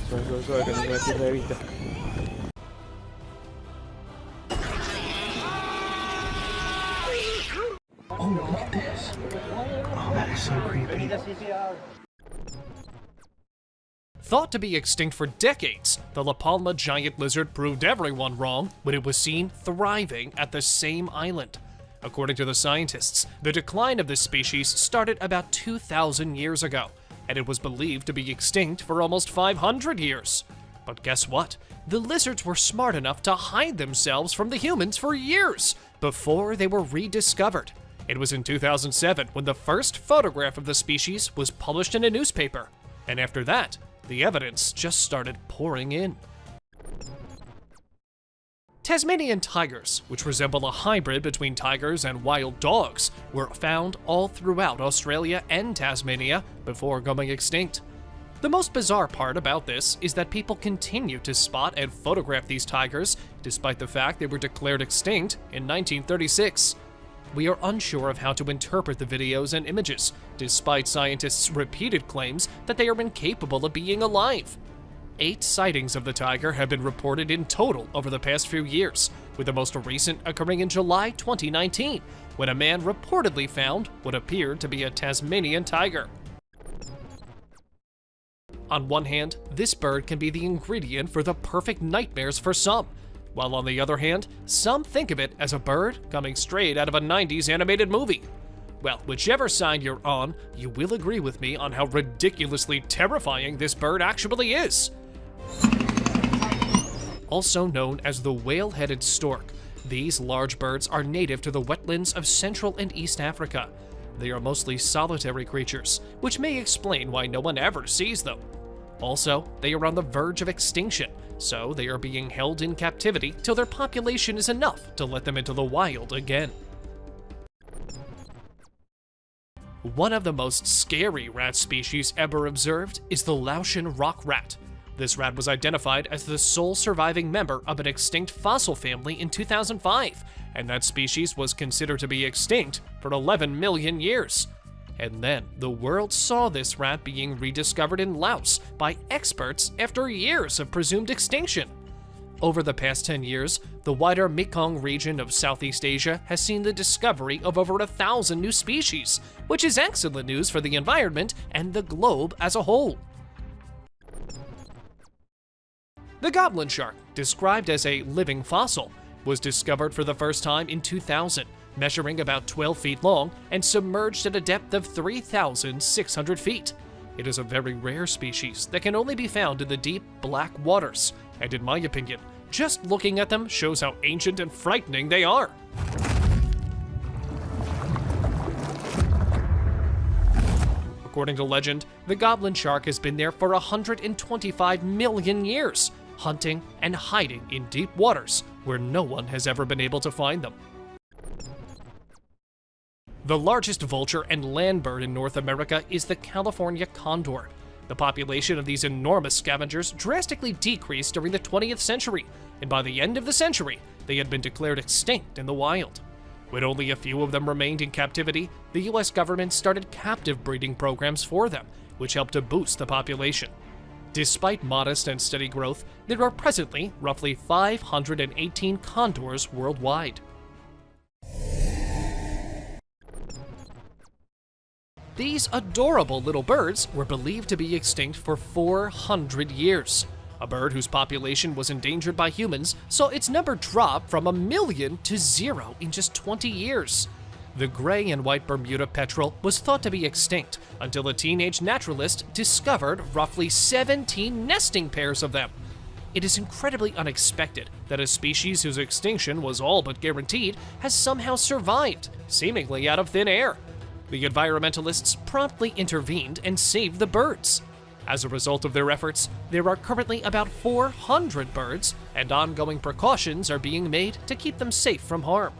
Suave, suave, suave, que no se me pierda de vista. Oh, look at this. Oh, that is so creepy. Thought to be extinct for decades, the La Palma giant lizard proved everyone wrong when it was seen thriving at the same island. According to the scientists, the decline of this species started about 2,000 years ago, and it was believed to be extinct for almost 500 years. But guess what? The lizards were smart enough to hide themselves from the humans for years before they were rediscovered. It was in 2007 when the first photograph of the species was published in a newspaper, and after that, the evidence just started pouring in. Tasmanian tigers, which resemble a hybrid between tigers and wild dogs, were found all throughout Australia and Tasmania before going extinct. The most bizarre part about this is that people continue to spot and photograph these tigers despite the fact they were declared extinct in 1936. We are unsure of how to interpret the videos and images, despite scientists' repeated claims that they are incapable of being alive. 8 sightings of the tiger have been reported in total over the past few years, with the most recent occurring in July 2019, when a man reportedly found what appeared to be a Tasmanian tiger. On one hand, this bird can be the ingredient for the perfect nightmares for some, while on the other hand, some think of it as a bird coming straight out of a 90s animated movie. Well, whichever side you're on, you will agree with me on how ridiculously terrifying this bird actually is. Also known as the whale-headed stork, these large birds are native to the wetlands of Central and East Africa. They are mostly solitary creatures, which may explain why no one ever sees them. Also, they are on the verge of extinction, so they are being held in captivity till their population is enough to let them into the wild again. One of the most scary rat species ever observed is the Laotian rock rat. This rat was identified as the sole surviving member of an extinct fossil family in 2005, and that species was considered to be extinct for 11 million years. And then the world saw this rat being rediscovered in Laos by experts after years of presumed extinction. Over the past 10 years, the wider Mekong region of Southeast Asia has seen the discovery of over 1,000 new species, which is excellent news for the environment and the globe as a whole. The goblin shark, described as a living fossil, was discovered for the first time in 2000, measuring about 12 feet long and submerged at a depth of 3,600 feet. It is a very rare species that can only be found in the deep, black waters, and in my opinion, just looking at them shows how ancient and frightening they are. According to legend, the goblin shark has been there for 125 million years, hunting and hiding in deep waters where no one has ever been able to find them. The largest vulture and land bird in North America is the California condor. The population of these enormous scavengers drastically decreased during the 20th century, and by the end of the century, they had been declared extinct in the wild. When only a few of them remained in captivity, the US government started captive breeding programs for them, which helped to boost the population. Despite modest and steady growth, there are presently roughly 518 condors worldwide. These adorable little birds were believed to be extinct for 400 years. A bird whose population was endangered by humans saw its number drop from 1 million to 0 in just 20 years. The gray and white Bermuda petrel was thought to be extinct until a teenage naturalist discovered roughly 17 nesting pairs of them. It is incredibly unexpected that a species whose extinction was all but guaranteed has somehow survived, seemingly out of thin air. The environmentalists promptly intervened and saved the birds. As a result of their efforts, there are currently about 400 birds, and ongoing precautions are being made to keep them safe from harm.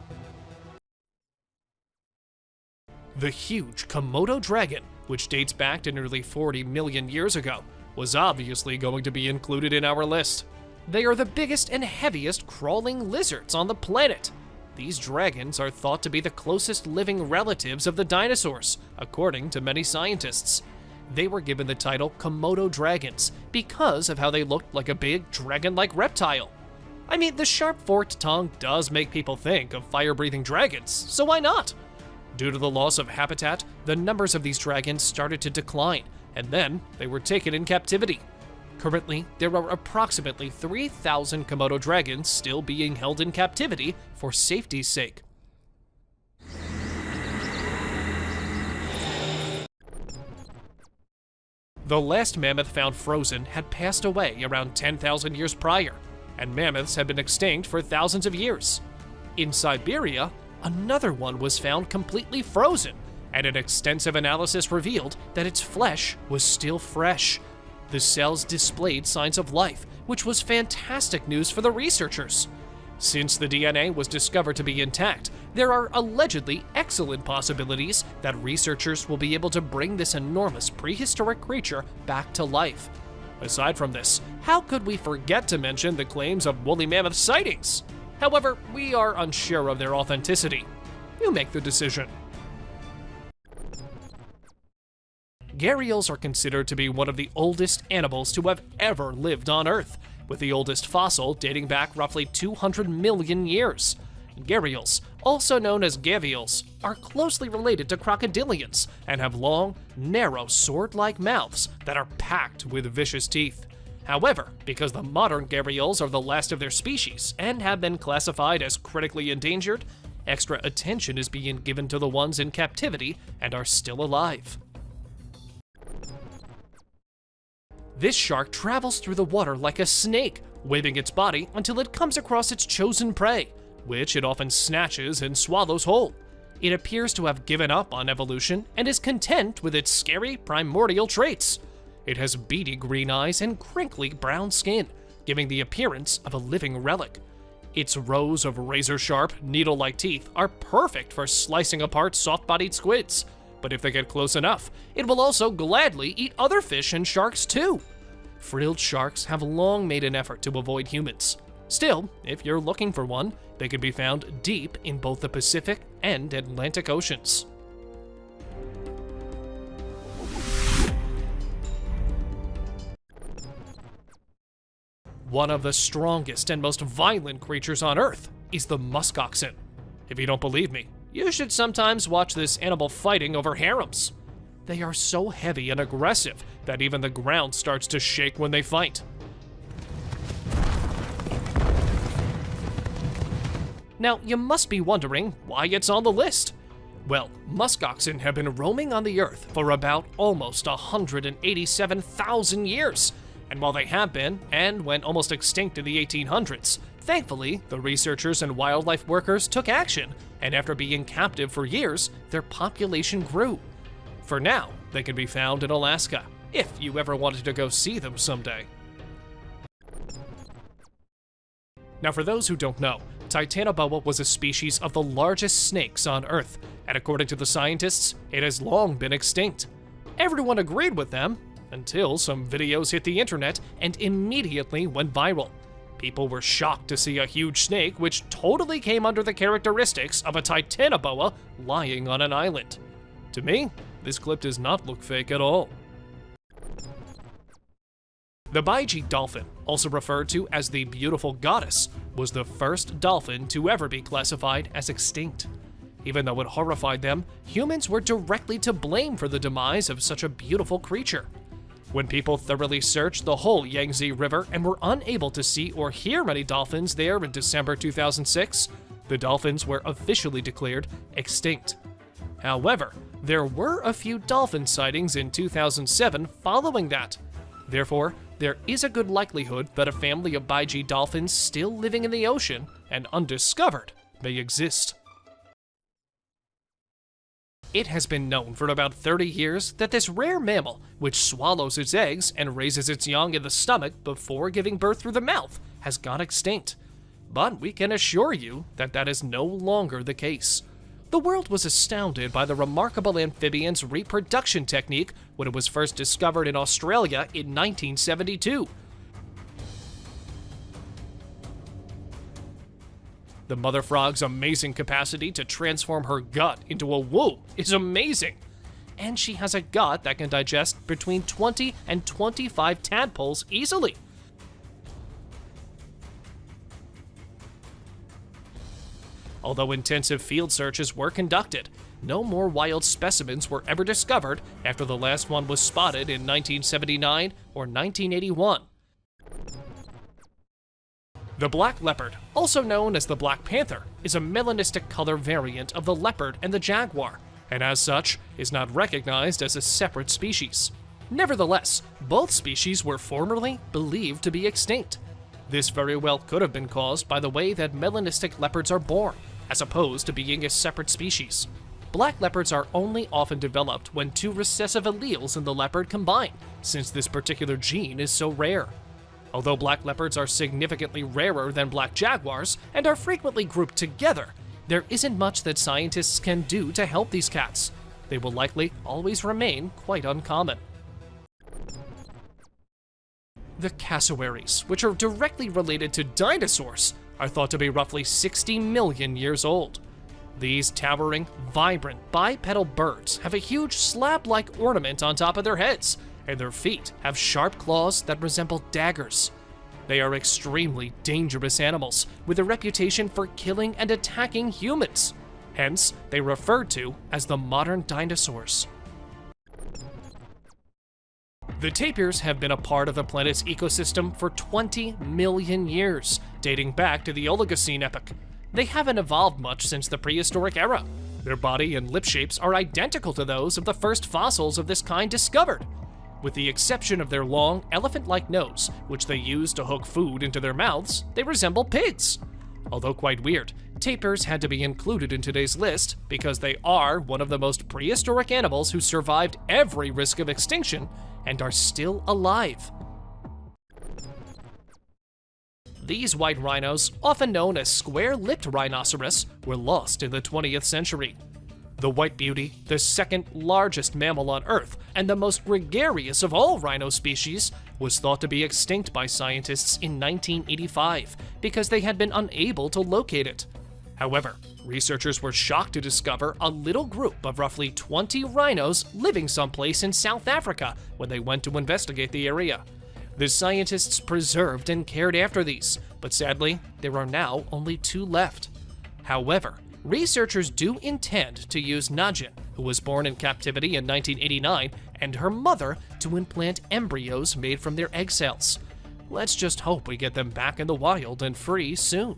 The huge Komodo dragon, which dates back to nearly 40 million years ago, was obviously going to be included in our list. They are the biggest and heaviest crawling lizards on the planet. These dragons are thought to be the closest living relatives of the dinosaurs, according to many scientists. they were given the title Komodo dragons because of how they looked like a big dragon-like reptile. I mean, the sharp forked tongue does make people think of fire-breathing dragons, so why not? Due to the loss of habitat, the numbers of these dragons started to decline, and then they were taken in captivity. Currently, there are approximately 3,000 Komodo dragons still being held in captivity for safety's sake. The last mammoth found frozen had passed away around 10,000 years prior, and mammoths had been extinct for thousands of years. In Siberia, another one was found completely frozen, and an extensive analysis revealed that its flesh was still fresh. The cells displayed signs of life, which was fantastic news for the researchers. Since the DNA was discovered to be intact, there are allegedly excellent possibilities that researchers will be able to bring this enormous prehistoric creature back to life. Aside from this, how could we forget to mention the claims of woolly mammoth sightings? However, we are unsure of their authenticity. You make the decision. Gharials are considered to be one of the oldest animals to have ever lived on Earth, with the oldest fossil dating back roughly 200 million years. Gharials, also known as gavials, are closely related to crocodilians and have long, narrow, sword-like mouths that are packed with vicious teeth. However, because the modern gharials are the last of their species and have been classified as critically endangered, extra attention is being given to the ones in captivity and are still alive. This shark travels through the water like a snake, waving its body until it comes across its chosen prey, which it often snatches and swallows whole. It appears to have given up on evolution and is content with its scary primordial traits. It has beady green eyes and crinkly brown skin, giving the appearance of a living relic. Its rows of razor-sharp, needle-like teeth are perfect for slicing apart soft-bodied squids, but if they get close enough, it will also gladly eat other fish and sharks too. Frilled sharks have long made an effort to avoid humans. Still, if you're looking for one, they can be found deep in both the Pacific and Atlantic Oceans. One of the strongest and most violent creatures on Earth is the muskoxen. If you don't believe me, you should sometimes watch this animal fighting over harems. They are so heavy and aggressive that even the ground starts to shake when they fight. Now, you must be wondering why it's on the list. Well, muskoxen have been roaming on the Earth for about almost 187,000 years. And while they have been, and went almost extinct in the 1800s, thankfully, the researchers and wildlife workers took action, and after being captive for years, their population grew. For now, they can be found in Alaska, if you ever wanted to go see them someday. Now, for those who don't know, Titanoboa was a species of the largest snakes on Earth, and according to the scientists, it has long been extinct. Everyone agreed with them, until some videos hit the internet and immediately went viral. People were shocked to see a huge snake which totally came under the characteristics of a Titanoboa lying on an island. To me, this clip does not look fake at all. The Baiji dolphin, also referred to as the beautiful goddess, was the first dolphin to ever be classified as extinct. Even though it horrified them, humans were directly to blame for the demise of such a beautiful creature. When people thoroughly searched the whole Yangtze River and were unable to see or hear many dolphins there in December 2006, the dolphins were officially declared extinct. However, there were a few dolphin sightings in 2007 following that. Therefore, there is a good likelihood that a family of Baiji dolphins still living in the ocean and undiscovered may exist. It has been known for about 30 years that this rare mammal, which swallows its eggs and raises its young in the stomach before giving birth through the mouth, has gone extinct. But we can assure you that that is no longer the case. The world was astounded by the remarkable amphibian's reproduction technique when it was first discovered in Australia in 1972. The mother frog's amazing capacity to transform her gut into a womb is amazing. and she has a gut that can digest between 20 and 25 tadpoles easily. Although intensive field searches were conducted, no more wild specimens were ever discovered after the last one was spotted in 1979 or 1981. The black leopard, also known as the black panther, is a melanistic color variant of the leopard and the jaguar, and as such, is not recognized as a separate species. Nevertheless, both species were formerly believed to be extinct. This very well could have been caused by the way that melanistic leopards are born, as opposed to being a separate species. Black leopards are only often developed when two recessive alleles in the leopard combine, since this particular gene is so rare. Although black leopards are significantly rarer than black jaguars and are frequently grouped together, there isn't much that scientists can do to help these cats. They will likely always remain quite uncommon. The cassowaries, which are directly related to dinosaurs, are thought to be roughly 60 million years old. These towering, vibrant, bipedal birds have a huge slab-like ornament on top of their heads, and their feet have sharp claws that resemble daggers. They are extremely dangerous animals, with a reputation for killing and attacking humans. Hence, they are referred to as the modern dinosaurs. The tapirs have been a part of the planet's ecosystem for 20 million years, dating back to the Oligocene epoch. They haven't evolved much since the prehistoric era. Their body and lip shapes are identical to those of the first fossils of this kind discovered. With the exception of their long, elephant-like nose, which they use to hook food into their mouths, they resemble pigs. Although quite weird, tapirs had to be included in today's list because they are one of the most prehistoric animals who survived every risk of extinction and are still alive. These white rhinos, often known as square-lipped rhinoceros, were lost in the 20th century. The white beauty, the second largest mammal on Earth, and the most gregarious of all rhino species, was thought to be extinct by scientists in 1985 because they had been unable to locate it. However, researchers were shocked to discover a little group of roughly 20 rhinos living someplace in South Africa when they went to investigate the area. The scientists preserved and cared after these, but sadly, there are now only 2 left. However, researchers do intend to use Najin, who was born in captivity in 1989, and her mother to implant embryos made from their egg cells. Let's just hope we get them back in the wild and free soon.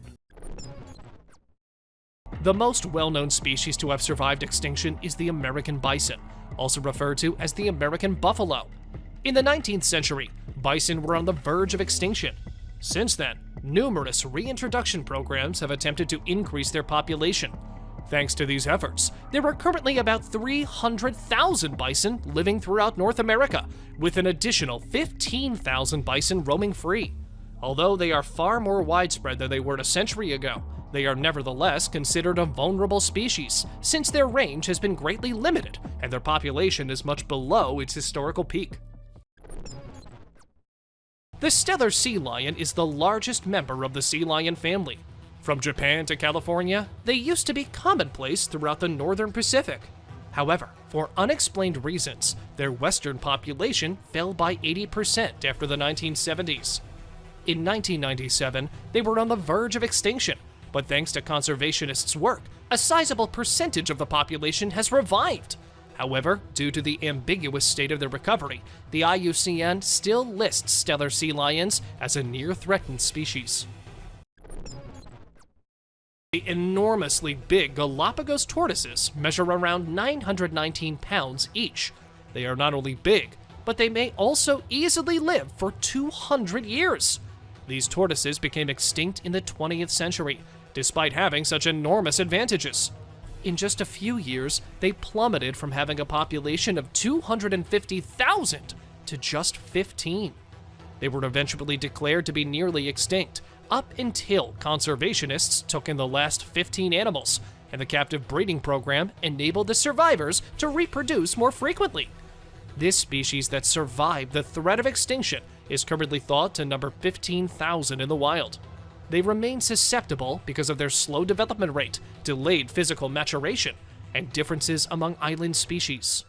The most well-known species to have survived extinction is the American bison, also referred to as the American buffalo. In the 19th century, bison were on the verge of extinction. Since then, numerous reintroduction programs have attempted to increase their population. Thanks to these efforts, there are currently about 300,000 bison living throughout North America, with an additional 15,000 bison roaming free. Although they are far more widespread than they were a century ago, they are nevertheless considered a vulnerable species, since their range has been greatly limited and their population is much below its historical peak. The Steller sea lion is the largest member of the sea lion family. From Japan to California, they used to be commonplace throughout the northern Pacific. However, for unexplained reasons, their western population fell by 80% after the 1970s. In 1997, they were on the verge of extinction, but thanks to conservationists' work, a sizable percentage of the population has revived. However, due to the ambiguous state of their recovery, the IUCN still lists Steller sea lions as a near-threatened species. The enormously big Galapagos tortoises measure around 919 pounds each. They are not only big, but they may also easily live for 200 years. These tortoises became extinct in the 20th century, despite having such enormous advantages. In just a few years, they plummeted from having a population of 250,000 to just 15. They were eventually declared to be nearly extinct, up until conservationists took in the last 15 animals, and the captive breeding program enabled the survivors to reproduce more frequently. This species that survived the threat of extinction is currently thought to number 15,000 in the wild. They remain susceptible because of their slow development rate, delayed physical maturation, and differences among island species.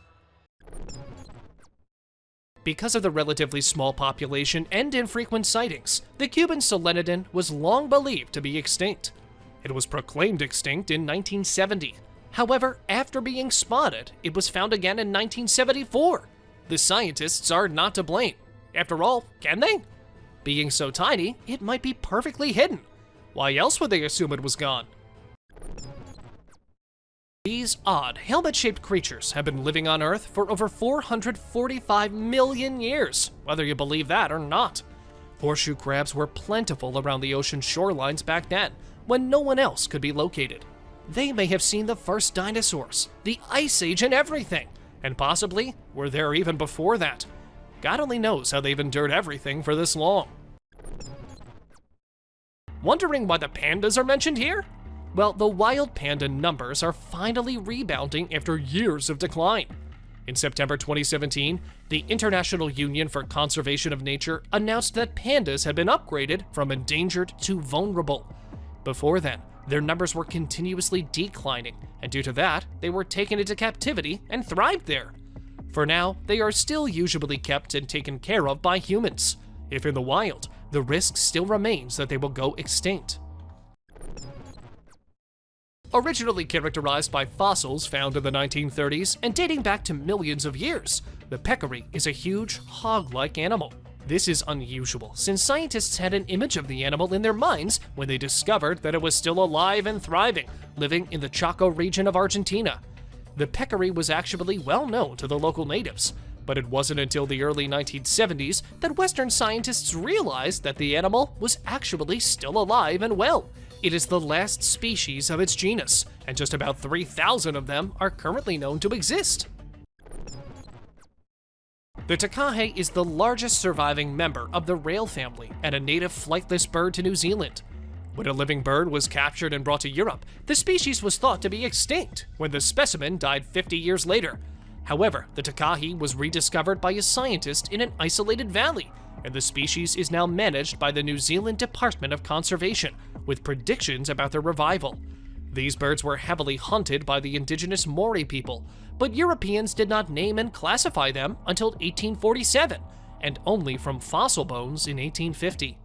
Because of the relatively small population and infrequent sightings, the Cuban solenodon was long believed to be extinct. It was proclaimed extinct in 1970. However, after being spotted, it was found again in 1974. The scientists are not to blame. After all, can they? Being so tiny, it might be perfectly hidden. Why else would they assume it was gone? These odd, helmet-shaped creatures have been living on Earth for over 445 million years, whether you believe that or not. Horseshoe crabs were plentiful around the ocean shorelines back then, when no one else could be located. They may have seen the first dinosaurs, the Ice Age and everything, and possibly were there even before that. God only knows how they've endured everything for this long. Wondering why the pandas are mentioned here? Well, the wild panda numbers are finally rebounding after years of decline. In September 2017, the International Union for Conservation of Nature announced that pandas had been upgraded from endangered to vulnerable. Before then, their numbers were continuously declining, and due to that, they were taken into captivity and thrived there. For now, they are still usually kept and taken care of by humans. If in the wild, the risk still remains that they will go extinct. Originally characterized by fossils found in the 1930s and dating back to millions of years, the peccary is a huge, hog-like animal. This is unusual, since scientists had an image of the animal in their minds when they discovered that it was still alive and thriving, living in the Chaco region of Argentina. The peccary was actually well known to the local natives, but it wasn't until the early 1970s that Western scientists realized that the animal was actually still alive and well. It is the last species of its genus, and just about 3,000 of them are currently known to exist. The takahe is the largest surviving member of the rail family and a native flightless bird to New Zealand. When a living bird was captured and brought to Europe, the species was thought to be extinct when the specimen died 50 years later. However, the takahe was rediscovered by a scientist in an isolated valley, and the species is now managed by the New Zealand Department of Conservation, with predictions about their revival. These birds were heavily hunted by the indigenous Maori people, but Europeans did not name and classify them until 1847, and only from fossil bones in 1850.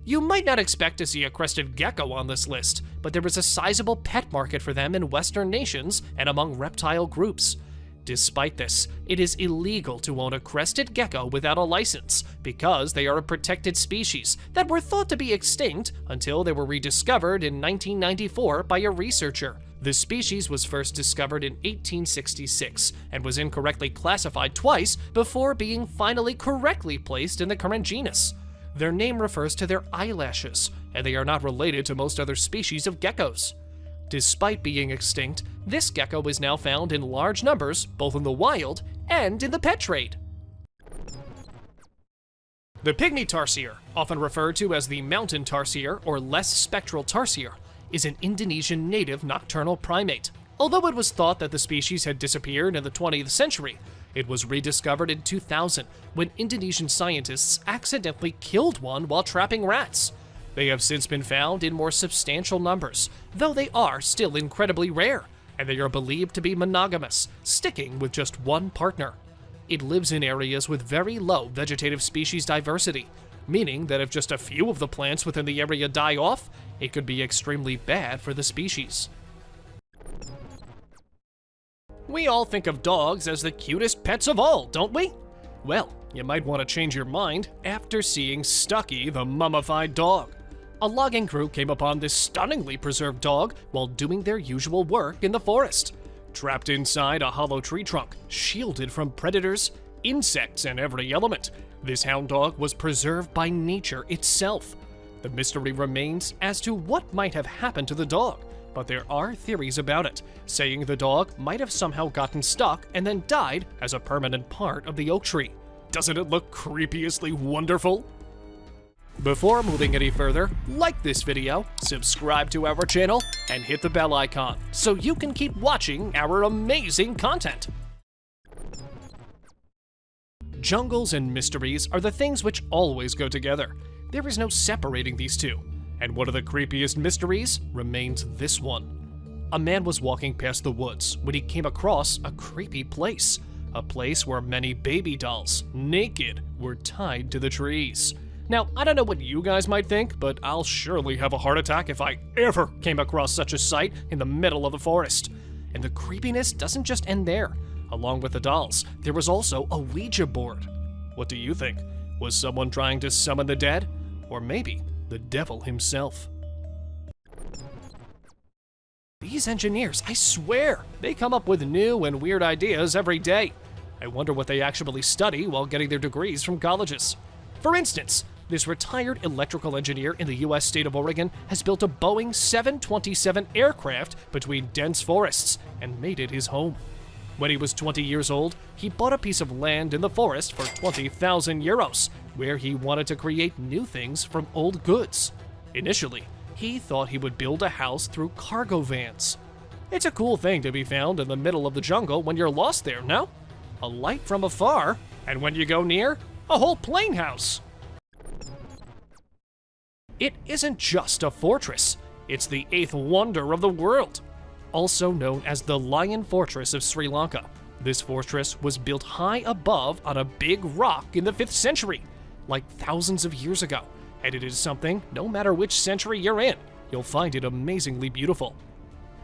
You might not expect to see a crested gecko on this list, but there is a sizable pet market for them in Western nations and among reptile groups. Despite this, it is illegal to own a crested gecko without a license because they are a protected species that were thought to be extinct until they were rediscovered in 1994 by a researcher. The species was first discovered in 1866 and was incorrectly classified twice before being finally correctly placed in the current genus. Their name refers to their eyelashes, and they are not related to most other species of geckos. Despite being extinct, this gecko is now found in large numbers both in the wild and in the pet trade. The pygmy tarsier, often referred to as the mountain tarsier or less spectral tarsier, is an Indonesian native nocturnal primate. Although it was thought that the species had disappeared in the 20th century, it was rediscovered in 2000 when Indonesian scientists accidentally killed one while trapping rats. They have since been found in more substantial numbers, though they are still incredibly rare, and they are believed to be monogamous, sticking with just one partner. It lives in areas with very low vegetative species diversity, meaning that if just a few of the plants within the area die off, it could be extremely bad for the species. We all think of dogs as the cutest pets of all, don't we? Well, you might want to change your mind after seeing Stucky the mummified dog. A logging crew came upon this stunningly preserved dog while doing their usual work in the forest. Trapped inside a hollow tree trunk, shielded from predators, insects, and every element, this hound dog was preserved by nature itself. The mystery remains as to what might have happened to the dog, but there are theories about it, saying the dog might have somehow gotten stuck and then died as a permanent part of the oak tree. Doesn't it look creepiously wonderful? Before moving any further, like this video, subscribe to our channel, and hit the bell icon so you can keep watching our amazing content. Jungles and mysteries are the things which always go together. There is no separating these two. And one of the creepiest mysteries remains this one. A man was walking past the woods when he came across a creepy place. a place where many baby dolls, naked, were tied to the trees. Now, I don't know what you guys might think, but I'll surely have a heart attack if I ever came across such a sight in the middle of the forest. And the creepiness doesn't just end there. Along with the dolls, there was also a Ouija board. What do you think? Was someone trying to summon the dead? Or maybe the devil himself? These engineers, I swear, they come up with new and weird ideas every day. I wonder what they actually study while getting their degrees from colleges. For instance, this retired electrical engineer in the US state of Oregon has built a Boeing 727 aircraft between dense forests and made it his home. When he was 20 years old, he bought a piece of land in the forest for 20,000 euros, where he wanted to create new things from old goods. Initially, he thought he would build a house through cargo vans. It's a cool thing to be found in the middle of the jungle when you're lost there, no? A light from afar, and when you go near, a whole plane house. It isn't just a fortress, it's the eighth wonder of the world. Also known as the Lion Fortress of Sri Lanka, this fortress was built high above on a big rock in the 5th century, like thousands of years ago, and it is something, no matter which century you're in, you'll find it amazingly beautiful.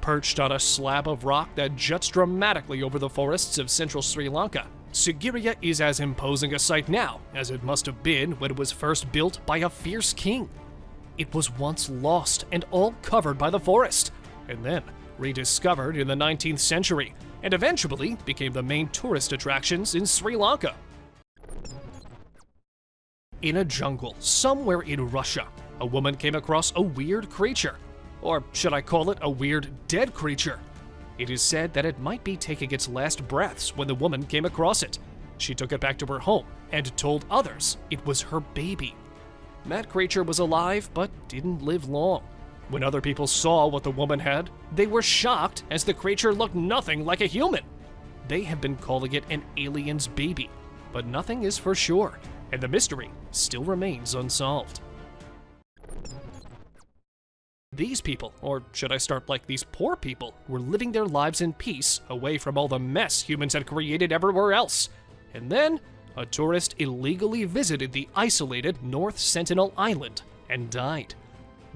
Perched on a slab of rock that juts dramatically over the forests of central Sri Lanka, Sigiriya is as imposing a sight now as it must have been when it was first built by a fierce king. It was once lost and all covered by the forest, and then rediscovered in the 19th century, and eventually became the main tourist attractions in Sri Lanka. In a jungle somewhere in Russia, a woman came across a weird creature. Or should I call it a weird dead creature? It is said that it might be taking its last breaths when the woman came across it. She took it back to her home and told others it was her baby. That creature was alive but didn't live long. When other people saw what the woman had, they were shocked as the creature looked nothing like a human. They have been calling it an alien's baby, but nothing is for sure, and the mystery still remains unsolved. These people, or should I start like these poor people, were living their lives in peace away from all the mess humans had created everywhere else. And then, a tourist illegally visited the isolated North Sentinel Island and died.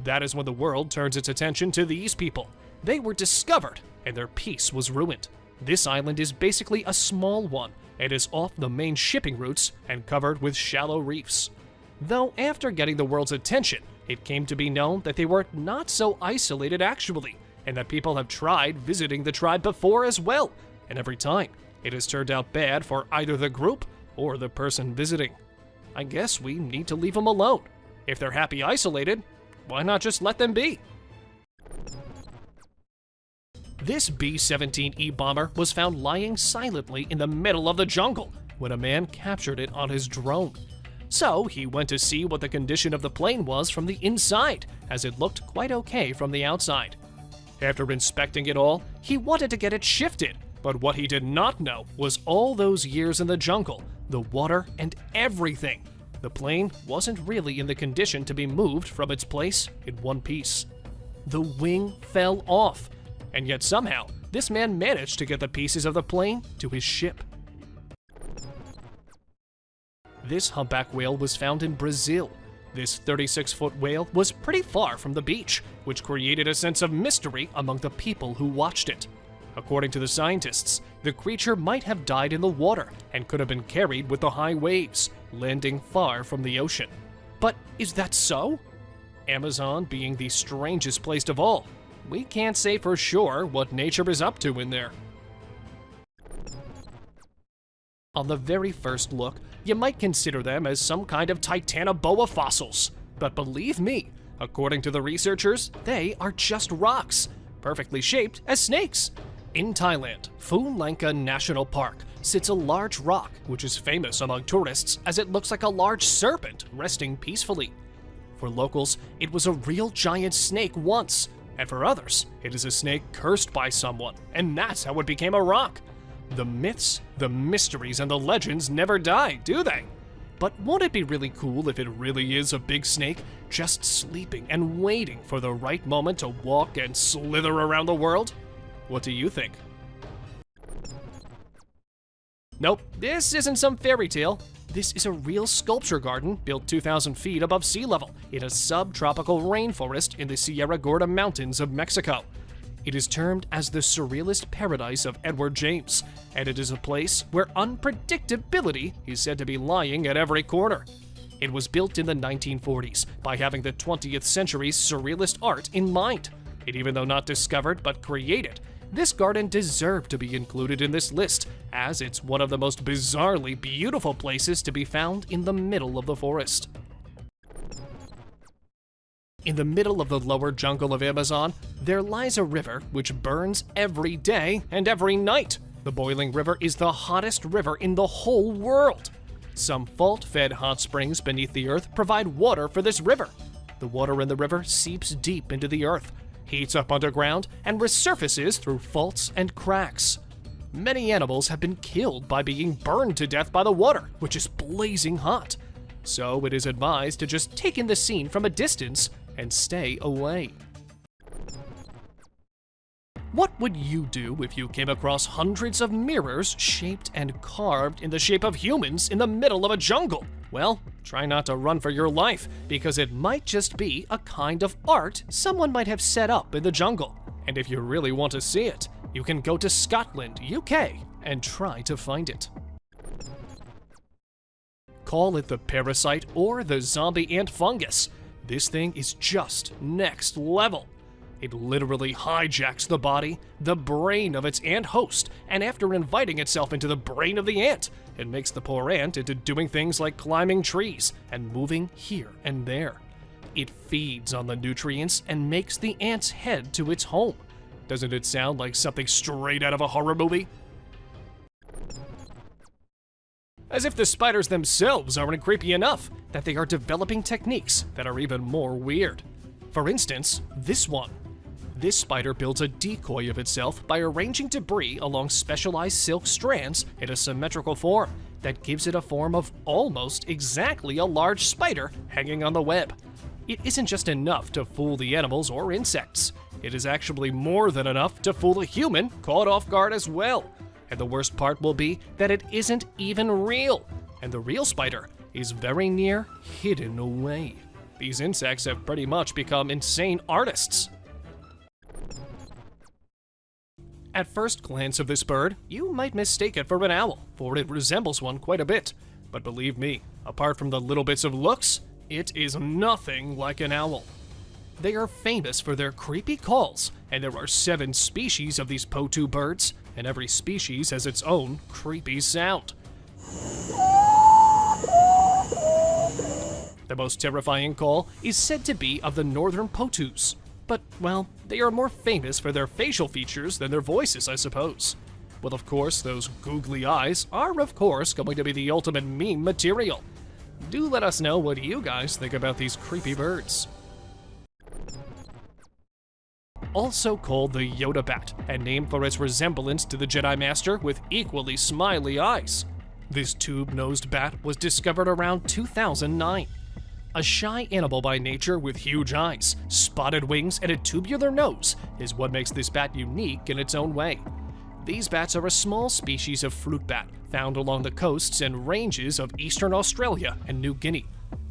That is when the world turns its attention to these people. They were discovered, and their peace was ruined. This island is basically a small one, and is off the main shipping routes and covered with shallow reefs. Though after getting the world's attention, it came to be known that they were not so isolated actually, and that people have tried visiting the tribe before as well, and every time, it has turned out bad for either the group or the person visiting. I guess we need to leave them alone. If they're happy isolated, why not just let them be? This B-17E bomber was found lying silently in the middle of the jungle when a man captured it on his drone. So he went to see what the condition of the plane was from the inside, as it looked quite okay from the outside. After inspecting it all, he wanted to get it shifted, but what he did not know was all those years in the jungle, the water, and everything. The plane wasn't really in the condition to be moved from its place in one piece. The wing fell off, and yet somehow, this man managed to get the pieces of the plane to his ship. This humpback whale was found in Brazil. This 36-foot whale was pretty far from the beach, which created a sense of mystery among the people who watched it. According to the scientists, the creature might have died in the water and could have been carried with the high waves, landing far from the ocean. But is that so? Amazon being the strangest place of all, we can't say for sure what nature is up to in there. On the very first look, you might consider them as some kind of Titanoboa fossils. But believe me, according to the researchers, they are just rocks, perfectly shaped as snakes. In Thailand, Phum Lanka National Park sits a large rock which is famous among tourists as it looks like a large serpent resting peacefully. For locals, it was a real giant snake once, and for others, it is a snake cursed by someone, and that's how it became a rock. The myths, the mysteries, and the legends never die, do they? But won't it be really cool if it really is a big snake just sleeping and waiting for the right moment to walk and slither around the world? What do you think? Nope, this isn't some fairy tale. This is a real sculpture garden built 2,000 feet above sea level in a subtropical rainforest in the Sierra Gorda Mountains of Mexico. It is termed as the surrealist paradise of Edward James, and it is a place where unpredictability is said to be lying at every corner. It was built in the 1940s by having the 20th century's surrealist art in mind. And even though not discovered but created, this garden deserved to be included in this list, as it's one of the most bizarrely beautiful places to be found in the middle of the forest. In the middle of the lower jungle of Amazon, there lies a river which burns every day and every night. The boiling river is the hottest river in the whole world. Some fault-fed hot springs beneath the earth provide water for this river. The water in the river seeps deep into the earth, heats up underground, and resurfaces through faults and cracks. Many animals have been killed by being burned to death by the water, which is blazing hot. So it is advised to just take in the scene from a distance and stay away. What would you do if you came across hundreds of mirrors shaped and carved in the shape of humans in the middle of a jungle? Well, try not to run for your life, because it might just be a kind of art someone might have set up in the jungle. And if you really want to see it, you can go to Scotland, UK, and try to find it. Call it the parasite or the zombie ant fungus. This thing is just next level. It literally hijacks the body, the brain of its ant host, and after inviting itself into the brain of the ant, it makes the poor ant into doing things like climbing trees and moving here and there. It feeds on the nutrients and makes the ant's head to its home. Doesn't it sound like something straight out of a horror movie? As if the spiders themselves aren't creepy enough that they are developing techniques that are even more weird. For instance, this one. This spider builds a decoy of itself by arranging debris along specialized silk strands in a symmetrical form that gives it a form of almost exactly a large spider hanging on the web. It isn't just enough to fool the animals or insects. It is actually more than enough to fool a human caught off guard as well. And the worst part will be that it isn't even real, and the real spider is very near hidden away. These insects have pretty much become insane artists. At first glance of this bird, you might mistake it for an owl, for it resembles one quite a bit. But believe me, apart from the little bits of looks, it is nothing like an owl. They are famous for their creepy calls, and there are 7 species of these Potu birds, and every species has its own creepy sound. The most terrifying call is said to be of the northern Potus, but, well, they are more famous for their facial features than their voices, I suppose. Well, of course, those googly eyes are, of course, going to be the ultimate meme material. Do let us know what you guys think about these creepy birds. Also called the Yoda bat, and named for its resemblance to the Jedi Master with equally smiley eyes. This tube-nosed bat was discovered around 2009. A shy animal by nature with huge eyes, spotted wings, and a tubular nose is what makes this bat unique in its own way. These bats are a small species of fruit bat found along the coasts and ranges of eastern Australia and New Guinea.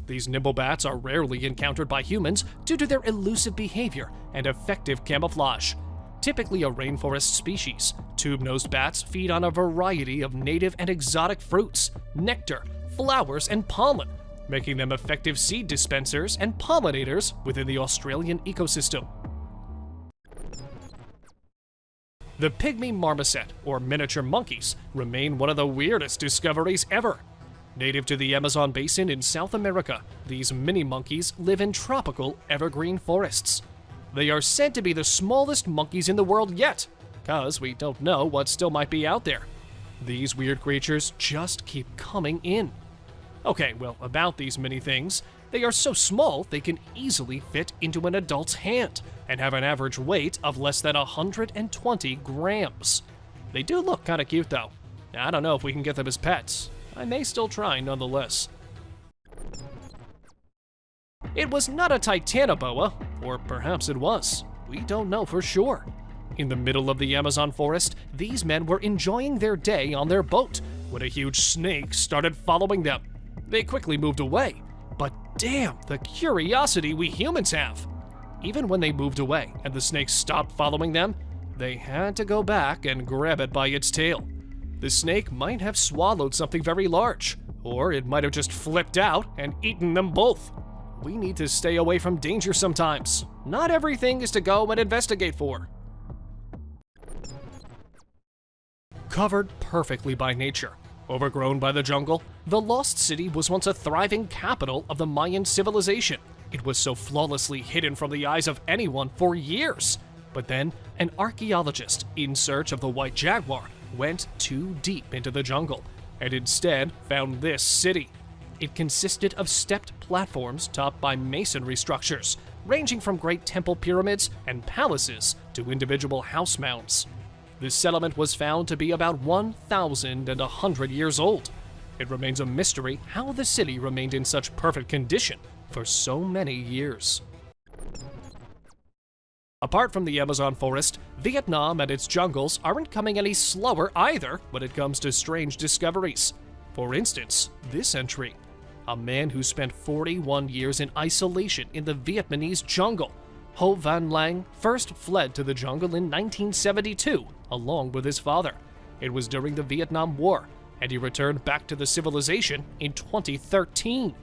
These nimble bats are rarely encountered by humans due to their elusive behavior and effective camouflage. Typically a rainforest species, tube-nosed bats feed on a variety of native and exotic fruits, nectar, flowers, and pollen, making them effective seed dispensers and pollinators within the Australian ecosystem. The pygmy marmoset, or miniature monkeys, remain one of the weirdest discoveries ever. Native to the Amazon basin in South America, these mini monkeys live in tropical evergreen forests. They are said to be the smallest monkeys in the world yet, because we don't know what still might be out there. These weird creatures just keep coming in. Okay, well, about these mini things, they are so small they can easily fit into an adult's hand and have an average weight of less than 120 grams. They do look kinda cute though. I don't know if we can get them as pets. I may still try nonetheless. It was not a titanoboa, or perhaps it was. We don't know for sure. In the middle of the Amazon forest, these men were enjoying their day on their boat when a huge snake started following them. They quickly moved away, but damn the curiosity we humans have. Even when they moved away and the snake stopped following them, they had to go back and grab it by its tail. The snake might have swallowed something very large, or it might have just flipped out and eaten them both. We need to stay away from danger sometimes. Not everything is to go and investigate for. Covered perfectly by nature, overgrown by the jungle, the Lost City was once a thriving capital of the Mayan civilization. It was so flawlessly hidden from the eyes of anyone for years. But then, an archaeologist in search of the white jaguar went too deep into the jungle and instead found this city. It consisted of stepped platforms topped by masonry structures, ranging from great temple pyramids and palaces to individual house mounds. This settlement was found to be about 1,100 years old. It remains a mystery how the city remained in such perfect condition for so many years. Apart from the Amazon forest, Vietnam and its jungles aren't coming any slower either when it comes to strange discoveries. For instance, this entry. A man who spent 41 years in isolation in the Vietnamese jungle. Ho Van Lang first fled to the jungle in 1972 along with his father. It was during the Vietnam War, and he returned back to the civilization in 2013.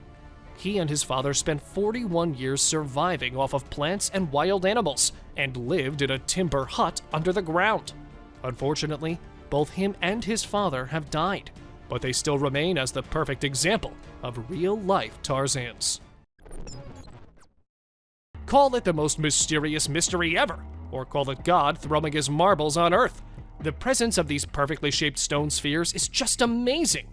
He and his father spent 41 years surviving off of plants and wild animals and lived in a timber hut under the ground. Unfortunately, both him and his father have died, but they still remain as the perfect example of real-life Tarzans. Call it the most mysterious mystery ever, or call it God throwing his marbles on Earth. The presence of these perfectly shaped stone spheres is just amazing.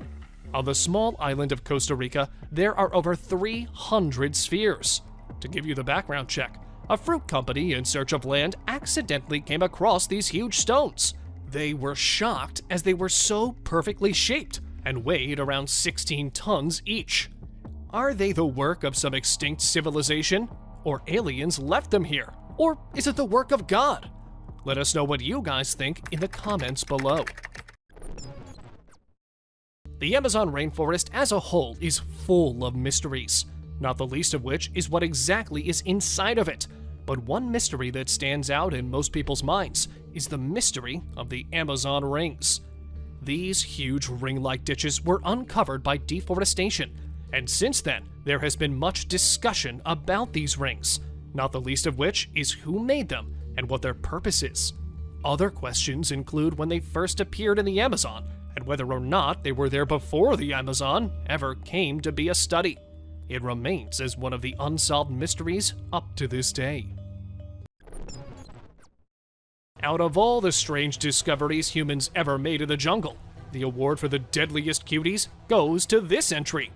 On the small island of Costa Rica, there are over 300 spheres. To give you the background check, a fruit company in search of land accidentally came across these huge stones. They were shocked as they were so perfectly shaped and weighed around 16 tons each. Are they the work of some extinct civilization? Or aliens left them here? Or is it the work of God? Let us know what you guys think in the comments below. The Amazon rainforest as a whole is full of mysteries, not the least of which is what exactly is inside of it. But one mystery that stands out in most people's minds is the mystery of the Amazon rings. These huge ring-like ditches were uncovered by deforestation, and since then, there has been much discussion about these rings, not the least of which is who made them and what their purpose is. Other questions include when they first appeared in the Amazon, and whether or not they were there before the Amazon ever came to be a study. It remains as one of the unsolved mysteries up to this day. Out of all the strange discoveries humans ever made in the jungle, the award for the deadliest cuties goes to this entry.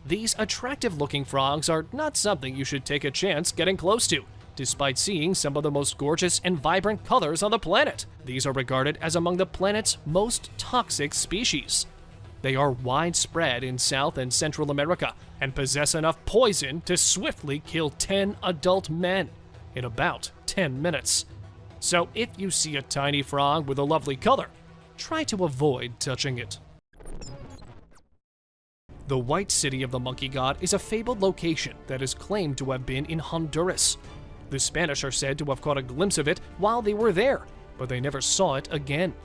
These attractive-looking frogs are not something you should take a chance getting close to, despite seeing some of the most gorgeous and vibrant colors on the planet. These are regarded as among the planet's most toxic species. They are widespread in South and Central America and possess enough poison to swiftly kill 10 adult men in about 10 minutes. So if you see a tiny frog with a lovely color, try to avoid touching it. The White City of the Monkey God is a fabled location that is claimed to have been in Honduras. The Spanish are said to have caught a glimpse of it while they were there, but they never saw it again.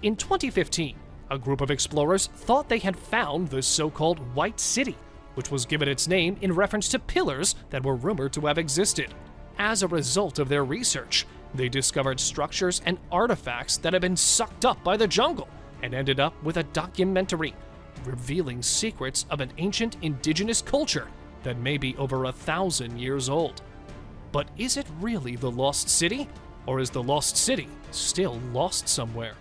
In 2015, a group of explorers thought they had found the so-called White City, which was given its name in reference to pillars that were rumored to have existed. As a result of their research, they discovered structures and artifacts that had been sucked up by the jungle and ended up with a documentary revealing secrets of an ancient indigenous culture that may be over 1,000 years old. But is it really the Lost City? Or is the Lost City still lost somewhere?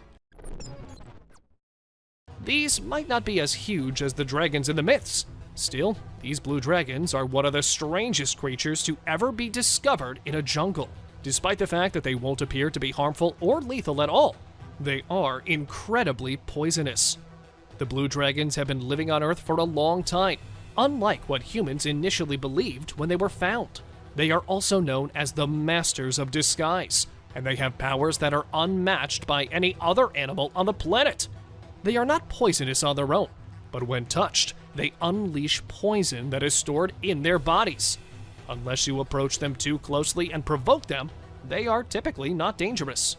These might not be as huge as the dragons in the myths. Still, these blue dragons are one of the strangest creatures to ever be discovered in a jungle. Despite the fact that they won't appear to be harmful or lethal at all, they are incredibly poisonous. The blue dragons have been living on Earth for a long time, unlike what humans initially believed when they were found. They are also known as the Masters of Disguise, and they have powers that are unmatched by any other animal on the planet. They are not poisonous on their own, but when touched, they unleash poison that is stored in their bodies. Unless you approach them too closely and provoke them, they are typically not dangerous.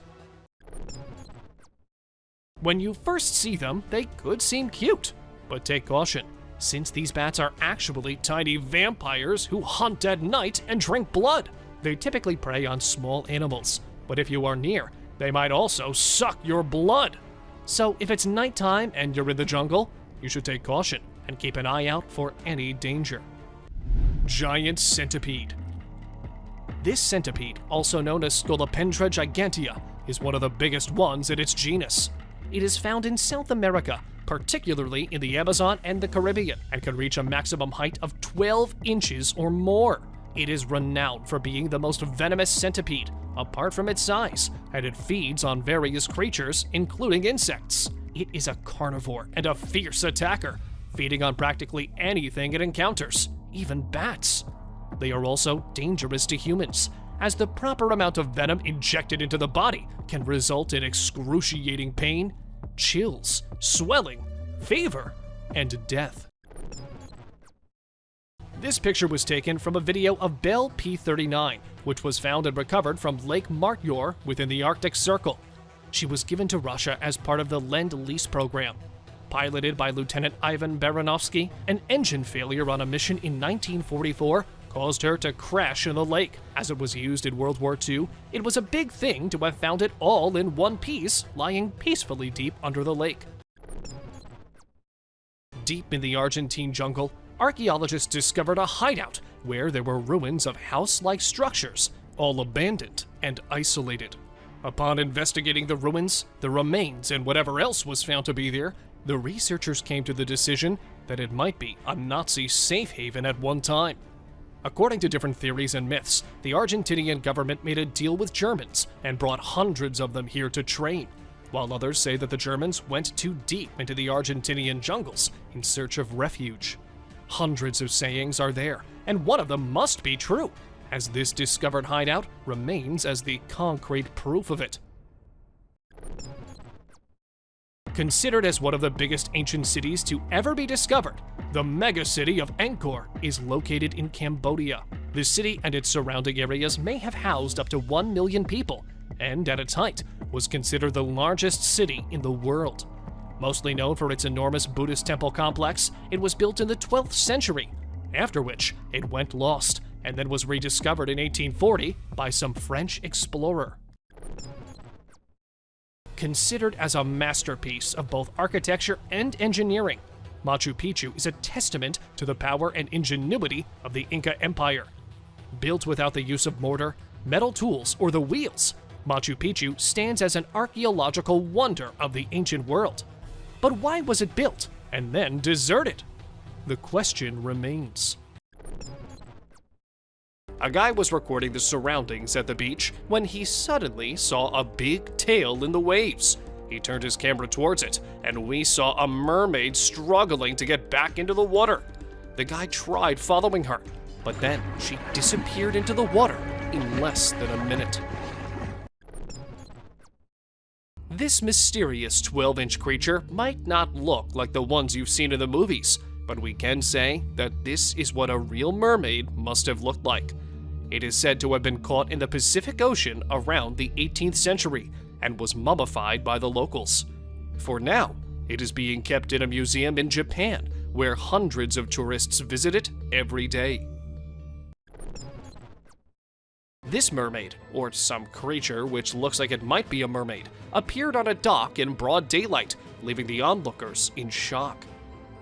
When you first see them, they could seem cute, but take caution, since these bats are actually tiny vampires who hunt at night and drink blood. They typically prey on small animals, but if you are near, they might also suck your blood. So if it's nighttime and you're in the jungle, you should take caution and keep an eye out for any danger. Giant centipede. This centipede, also known as Scolopendra gigantea, is one of the biggest ones in its genus. It is found in South America, particularly in the Amazon and the Caribbean, and can reach a maximum height of 12 inches or more. It is renowned for being the most venomous centipede, apart from its size, and it feeds on various creatures, including insects. It is a carnivore and a fierce attacker, feeding on practically anything it encounters, even bats. They are also dangerous to humans, as the proper amount of venom injected into the body can result in excruciating pain, chills, swelling, fever, and death. This picture was taken from a video of Belle P-39, which was found and recovered from Lake Martyor within the Arctic Circle. She was given to Russia as part of the Lend-Lease program. Piloted by Lieutenant Ivan Baranovsky, an engine failure on a mission in 1944 caused her to crash in the lake. As it was used in World War II, it was a big thing to have found it all in one piece, lying peacefully deep under the lake. Deep in the Argentine jungle, archaeologists discovered a hideout where there were ruins of house-like structures, all abandoned and isolated. Upon investigating the ruins, the remains, and whatever else was found to be there, the researchers came to the decision that it might be a Nazi safe haven at one time. According to different theories and myths, the Argentinian government made a deal with Germans and brought hundreds of them here to train, while others say that the Germans went too deep into the Argentinian jungles in search of refuge. Hundreds of sayings are there, and one of them must be true, as this discovered hideout remains as the concrete proof of it. Considered as one of the biggest ancient cities to ever be discovered, the megacity of Angkor is located in Cambodia. The city and its surrounding areas may have housed up to 1 million people, and at its height was considered the largest city in the world. Mostly known for its enormous Buddhist temple complex, it was built in the 12th century, after which it went lost and then was rediscovered in 1840 by some French explorer. Considered as a masterpiece of both architecture and engineering, Machu Picchu is a testament to the power and ingenuity of the Inca Empire. Built without the use of mortar, metal tools, or the wheels, Machu Picchu stands as an archaeological wonder of the ancient world. But why was it built and then deserted? The question remains. A guy was recording the surroundings at the beach when he suddenly saw a big tail in the waves. He turned his camera towards it, and we saw a mermaid struggling to get back into the water. The guy tried following her, but then she disappeared into the water in less than a minute. This mysterious 12-inch creature might not look like the ones you've seen in the movies, but we can say that this is what a real mermaid must have looked like. It is said to have been caught in the Pacific Ocean around the 18th century and was mummified by the locals. For now, it is being kept in a museum in Japan, where hundreds of tourists visit it every day. This mermaid, or some creature which looks like it might be a mermaid, appeared on a dock in broad daylight, leaving the onlookers in shock.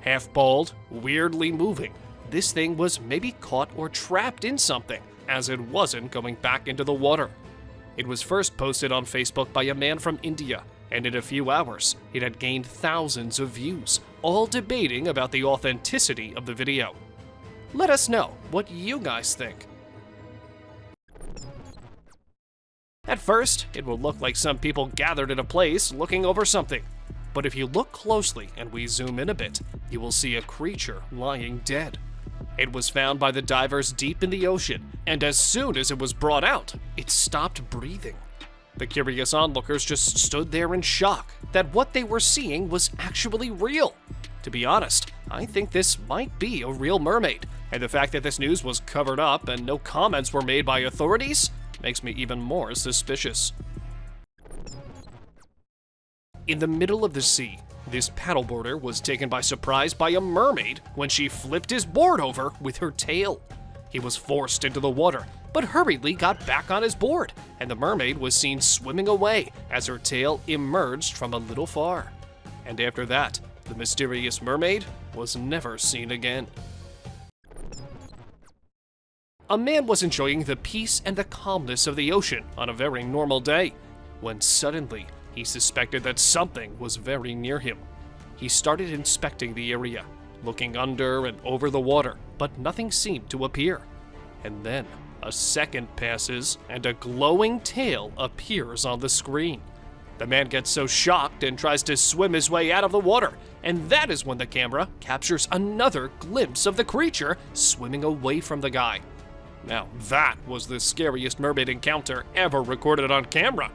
Half bald, weirdly moving, this thing was maybe caught or trapped in something, as it wasn't going back into the water. It was first posted on Facebook by a man from India, and in a few hours, it had gained thousands of views, all debating about the authenticity of the video. Let us know what you guys think. At first, it will look like some people gathered in a place looking over something. But if you look closely and we zoom in a bit, you will see a creature lying dead. It was found by the divers deep in the ocean, and as soon as it was brought out, it stopped breathing. The curious onlookers just stood there in shock that what they were seeing was actually real. To be honest, I think this might be a real mermaid, and the fact that this news was covered up and no comments were made by authorities makes me even more suspicious. In the middle of the sea, this paddleboarder was taken by surprise by a mermaid when she flipped his board over with her tail. He was forced into the water, but hurriedly got back on his board, and the mermaid was seen swimming away as her tail emerged from a little far. And after that, the mysterious mermaid was never seen again. A man was enjoying the peace and the calmness of the ocean on a very normal day, when suddenly he suspected that something was very near him. He started inspecting the area, looking under and over the water, but nothing seemed to appear. And then a second passes and a glowing tail appears on the screen. The man gets so shocked and tries to swim his way out of the water, and that is when the camera captures another glimpse of the creature swimming away from the guy. Now that was the scariest mermaid encounter ever recorded on camera.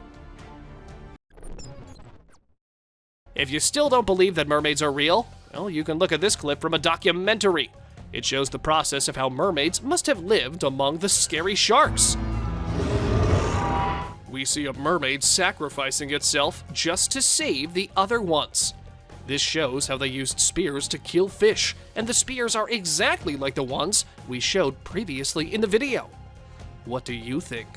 If you still don't believe that mermaids are real, well, you can look at this clip from a documentary. It shows the process of how mermaids must have lived among the scary sharks. We see a mermaid sacrificing itself just to save the other ones. This shows how they used spears to kill fish, and the spears are exactly like the ones we showed previously in the video. What do you think?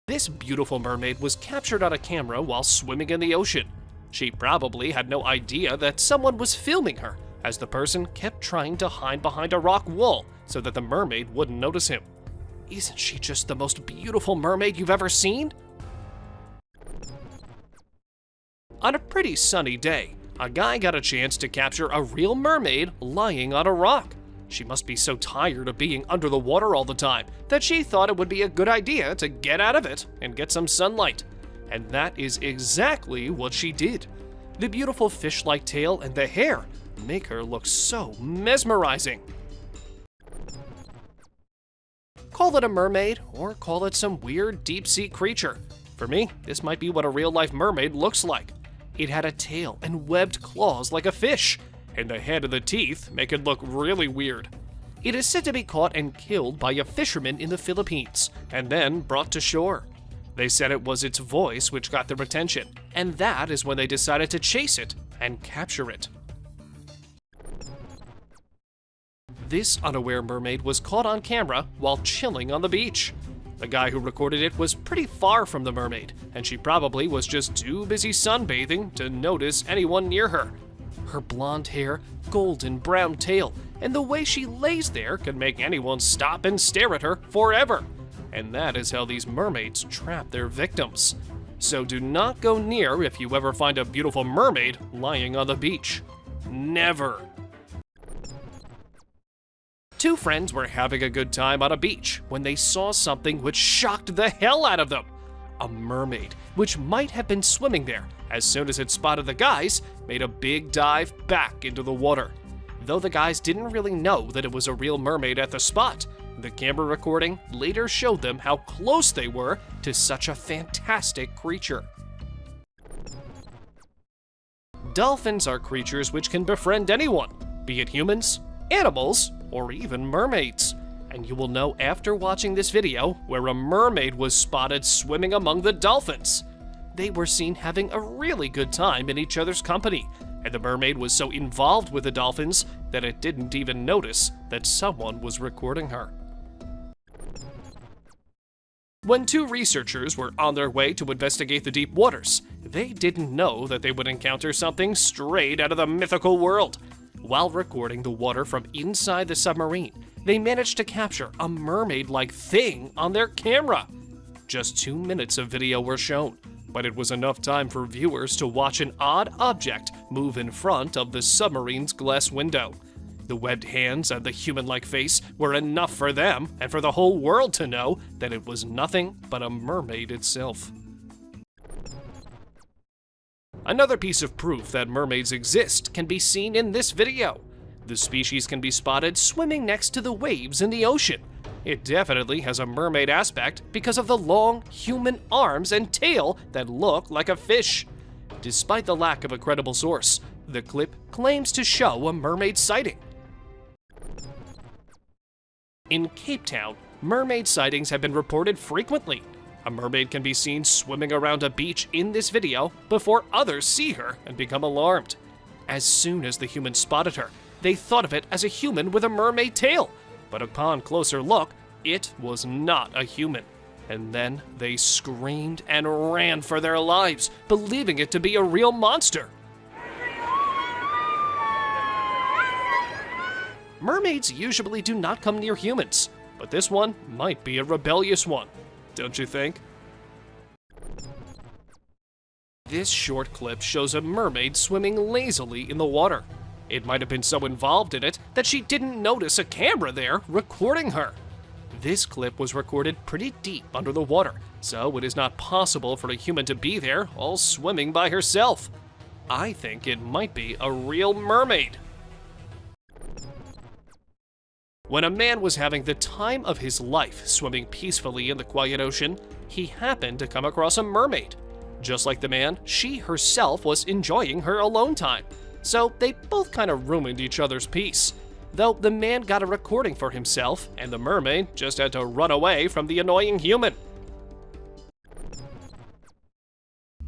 This beautiful mermaid was captured on a camera while swimming in the ocean. She probably had no idea that someone was filming her, as the person kept trying to hide behind a rock wall so that the mermaid wouldn't notice him. Isn't she just the most beautiful mermaid you've ever seen? On a pretty sunny day, a guy got a chance to capture a real mermaid lying on a rock. She must be so tired of being under the water all the time that she thought it would be a good idea to get out of it and get some sunlight. And that is exactly what she did. The beautiful fish-like tail and the hair make her look so mesmerizing. Call it a mermaid, or call it some weird deep-sea creature. For me, this might be what a real-life mermaid looks like. It had a tail and webbed claws like a fish, and the head and the teeth make it look really weird. It is said to be caught and killed by a fisherman in the Philippines, and then brought to shore. They said it was its voice which got their attention, and that is when they decided to chase it and capture it. This unaware mermaid was caught on camera while chilling on the beach. The guy who recorded it was pretty far from the mermaid, and she probably was just too busy sunbathing to notice anyone near her. Her blonde hair, golden brown tail, and the way she lays there can make anyone stop and stare at her forever. And that is how these mermaids trap their victims. So do not go near if you ever find a beautiful mermaid lying on the beach. Never. Two friends were having a good time on a beach when they saw something which shocked the hell out of them. A mermaid, which might have been swimming there, as soon as it spotted the guys, made a big dive back into the water. Though the guys didn't really know that it was a real mermaid at the spot, the camera recording later showed them how close they were to such a fantastic creature. Dolphins are creatures which can befriend anyone, be it humans, animals, or even mermaids. And you will know after watching this video where a mermaid was spotted swimming among the dolphins. They were seen having a really good time in each other's company, and the mermaid was so involved with the dolphins that it didn't even notice that someone was recording her. When two researchers were on their way to investigate the deep waters, they didn't know that they would encounter something straight out of the mythical world. While recording the water from inside the submarine, they managed to capture a mermaid-like thing on their camera. Just 2 minutes of video were shown, but it was enough time for viewers to watch an odd object move in front of the submarine's glass window. The webbed hands and the human-like face were enough for them and for the whole world to know that it was nothing but a mermaid itself. Another piece of proof that mermaids exist can be seen in this video. The species can be spotted swimming next to the waves in the ocean. It definitely has a mermaid aspect because of the long human arms and tail that look like a fish. Despite the lack of a credible source, the clip claims to show a mermaid sighting. In Cape Town, mermaid sightings have been reported frequently. A mermaid can be seen swimming around a beach in this video before others see her and become alarmed. As soon as the humans spotted her, they thought of it as a human with a mermaid tail, but upon closer look, it was not a human. And then they screamed and ran for their lives, believing it to be a real monster. Mermaids usually do not come near humans, but this one might be a rebellious one, don't you think? This short clip shows a mermaid swimming lazily in the water. It might have been so involved in it that she didn't notice a camera there recording her. This clip was recorded pretty deep under the water, so it is not possible for a human to be there all swimming by herself. I think it might be a real mermaid. When a man was having the time of his life swimming peacefully in the quiet ocean, he happened to come across a mermaid. Just like the man, she herself was enjoying her alone time. So they both kind of ruined each other's peace. Though the man got a recording for himself, and the mermaid just had to run away from the annoying human.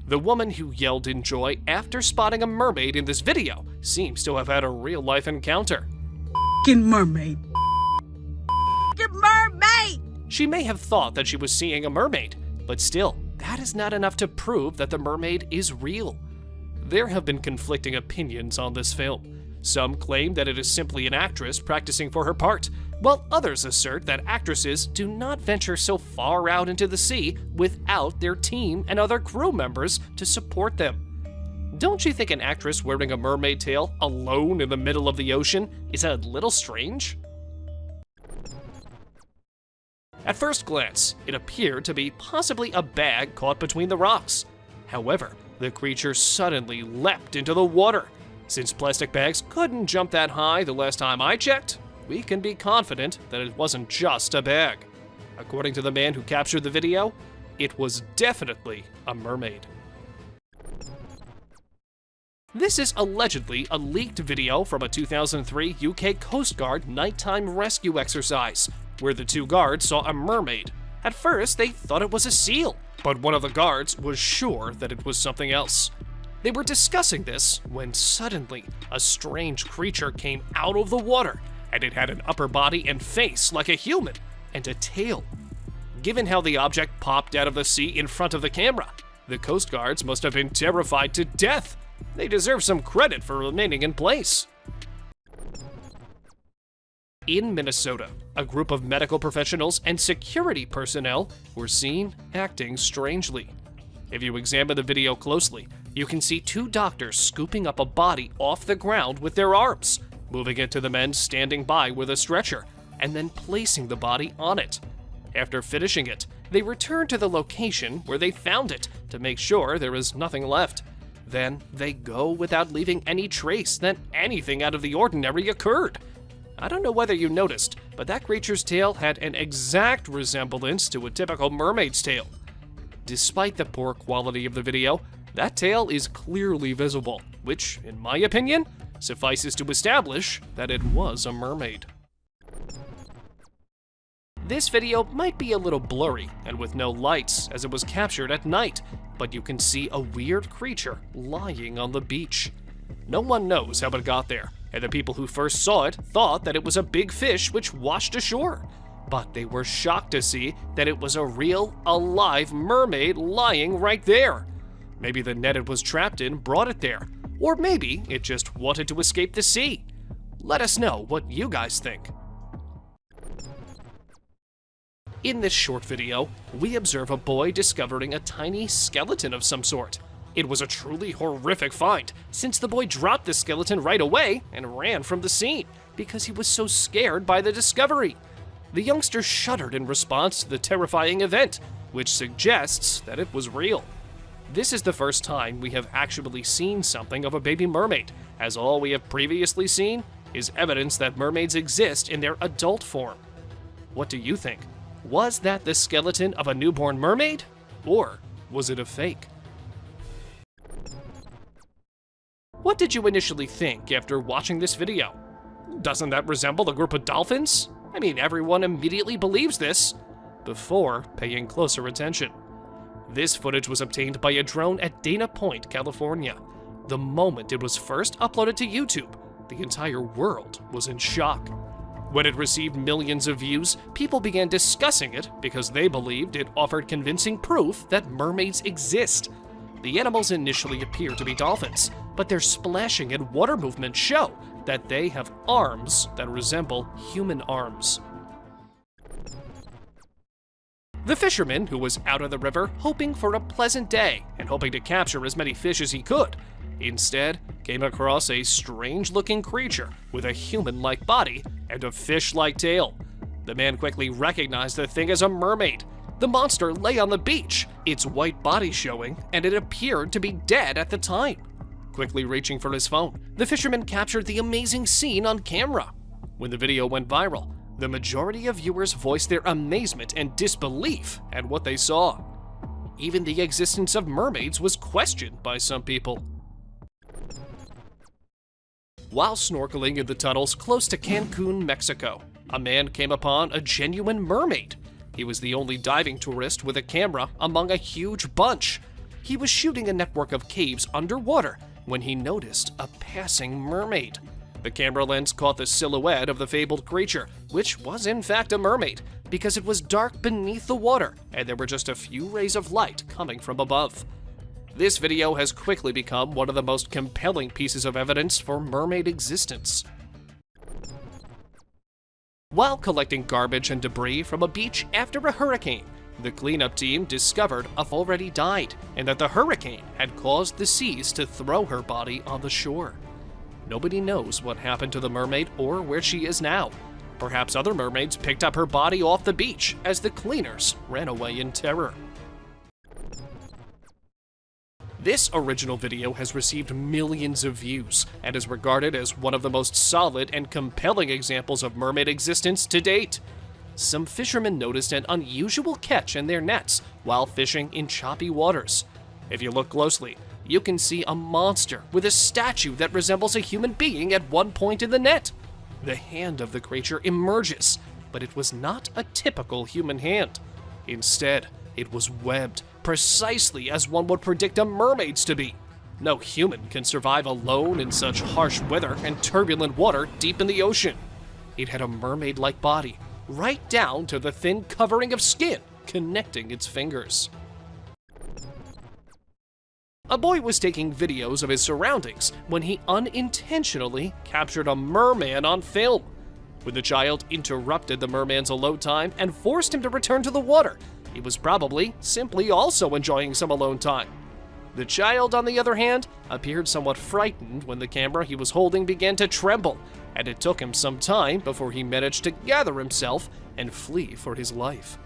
The woman who yelled in joy after spotting a mermaid in this video seems to have had a real-life encounter. Mermaid. Mermaid! She may have thought that she was seeing a mermaid, but still, that is not enough to prove that the mermaid is real. There have been conflicting opinions on this film. Some claim that it is simply an actress practicing for her part, while others assert that actresses do not venture so far out into the sea without their team and other crew members to support them. Don't you think an actress wearing a mermaid tail alone in the middle of the ocean is a little strange? At first glance, it appeared to be possibly a bag caught between the rocks. However, the creature suddenly leapt into the water. Since plastic bags couldn't jump that high the last time I checked, we can be confident that it wasn't just a bag. According to the man who captured the video, it was definitely a mermaid. This is allegedly a leaked video from a 2003 UK Coast Guard nighttime rescue exercise, where the two guards saw a mermaid. At first, they thought it was a seal, but one of the guards was sure that it was something else. They were discussing this when suddenly a strange creature came out of the water, and it had an upper body and face like a human, and a tail. Given how the object popped out of the sea in front of the camera, the Coast Guards must have been terrified to death. They deserve some credit for remaining in place. In Minnesota, a group of medical professionals and security personnel were seen acting strangely. If you examine the video closely, you can see two doctors scooping up a body off the ground with their arms, moving it to the men standing by with a stretcher, and then placing the body on it. After finishing it, they return to the location where they found it to make sure there is nothing left. Then they go without leaving any trace that anything out of the ordinary occurred. I don't know whether you noticed, but that creature's tail had an exact resemblance to a typical mermaid's tail. Despite the poor quality of the video, that tail is clearly visible, which, in my opinion, suffices to establish that it was a mermaid. This video might be a little blurry and with no lights as it was captured at night, but you can see a weird creature lying on the beach. No one knows how it got there, and the people who first saw it thought that it was a big fish which washed ashore. But they were shocked to see that it was a real, alive mermaid lying right there. Maybe the net it was trapped in brought it there, or maybe it just wanted to escape the sea. Let us know what you guys think. In this short video, we observe a boy discovering a tiny skeleton of some sort. It was a truly horrific find, since the boy dropped the skeleton right away and ran from the scene because he was so scared by the discovery. The youngster shuddered in response to the terrifying event, which suggests that it was real. This is the first time we have actually seen something of a baby mermaid, as all we have previously seen is evidence that mermaids exist in their adult form. What do you think? Was that the skeleton of a newborn mermaid? Or was it a fake? What did you initially think after watching this video? Doesn't that resemble a group of dolphins? I mean, everyone immediately believes this before paying closer attention. This footage was obtained by a drone at Dana Point, California. The moment it was first uploaded to YouTube, the entire world was in shock. When it received millions of views, people began discussing it because they believed it offered convincing proof that mermaids exist. The animals initially appear to be dolphins, but their splashing and water movements show that they have arms that resemble human arms. The fisherman, who was out on the river hoping for a pleasant day and hoping to capture as many fish as he could, instead came across a strange-looking creature with a human-like body and a fish-like tail. The man quickly recognized the thing as a mermaid. The monster lay on the beach, its white body showing, and it appeared to be dead at the time. Quickly reaching for his phone, the fisherman captured the amazing scene on camera. When the video went viral, the majority of viewers voiced their amazement and disbelief at what they saw. Even the existence of mermaids was questioned by some people. While snorkeling in the tunnels close to Cancun, Mexico, a man came upon a genuine mermaid. He was the only diving tourist with a camera among a huge bunch. He was shooting a network of caves underwater when he noticed a passing mermaid. The camera lens caught the silhouette of the fabled creature, which was in fact a mermaid, because it was dark beneath the water and there were just a few rays of light coming from above. This video has quickly become one of the most compelling pieces of evidence for mermaid existence. While collecting garbage and debris from a beach after a hurricane, the cleanup team discovered a already died and that the hurricane had caused the seas to throw her body on the shore. Nobody knows what happened to the mermaid or where she is now. Perhaps other mermaids picked up her body off the beach as the cleaners ran away in terror. This original video has received millions of views and is regarded as one of the most solid and compelling examples of mermaid existence to date. Some fishermen noticed an unusual catch in their nets while fishing in choppy waters. If you look closely, you can see a monster with a statue that resembles a human being at one point in the net. The hand of the creature emerges, but it was not a typical human hand. Instead, it was webbed, precisely as one would predict a mermaid's to be. No human can survive alone in such harsh weather and turbulent water deep in the ocean. It had a mermaid-like body, right down to the thin covering of skin connecting its fingers. A boy was taking videos of his surroundings when he unintentionally captured a merman on film. When the child interrupted the merman's alone time and forced him to return to the water, he was probably simply also enjoying some alone time. The child, on the other hand, appeared somewhat frightened when the camera he was holding began to tremble, and it took him some time before he managed to gather himself and flee for his life.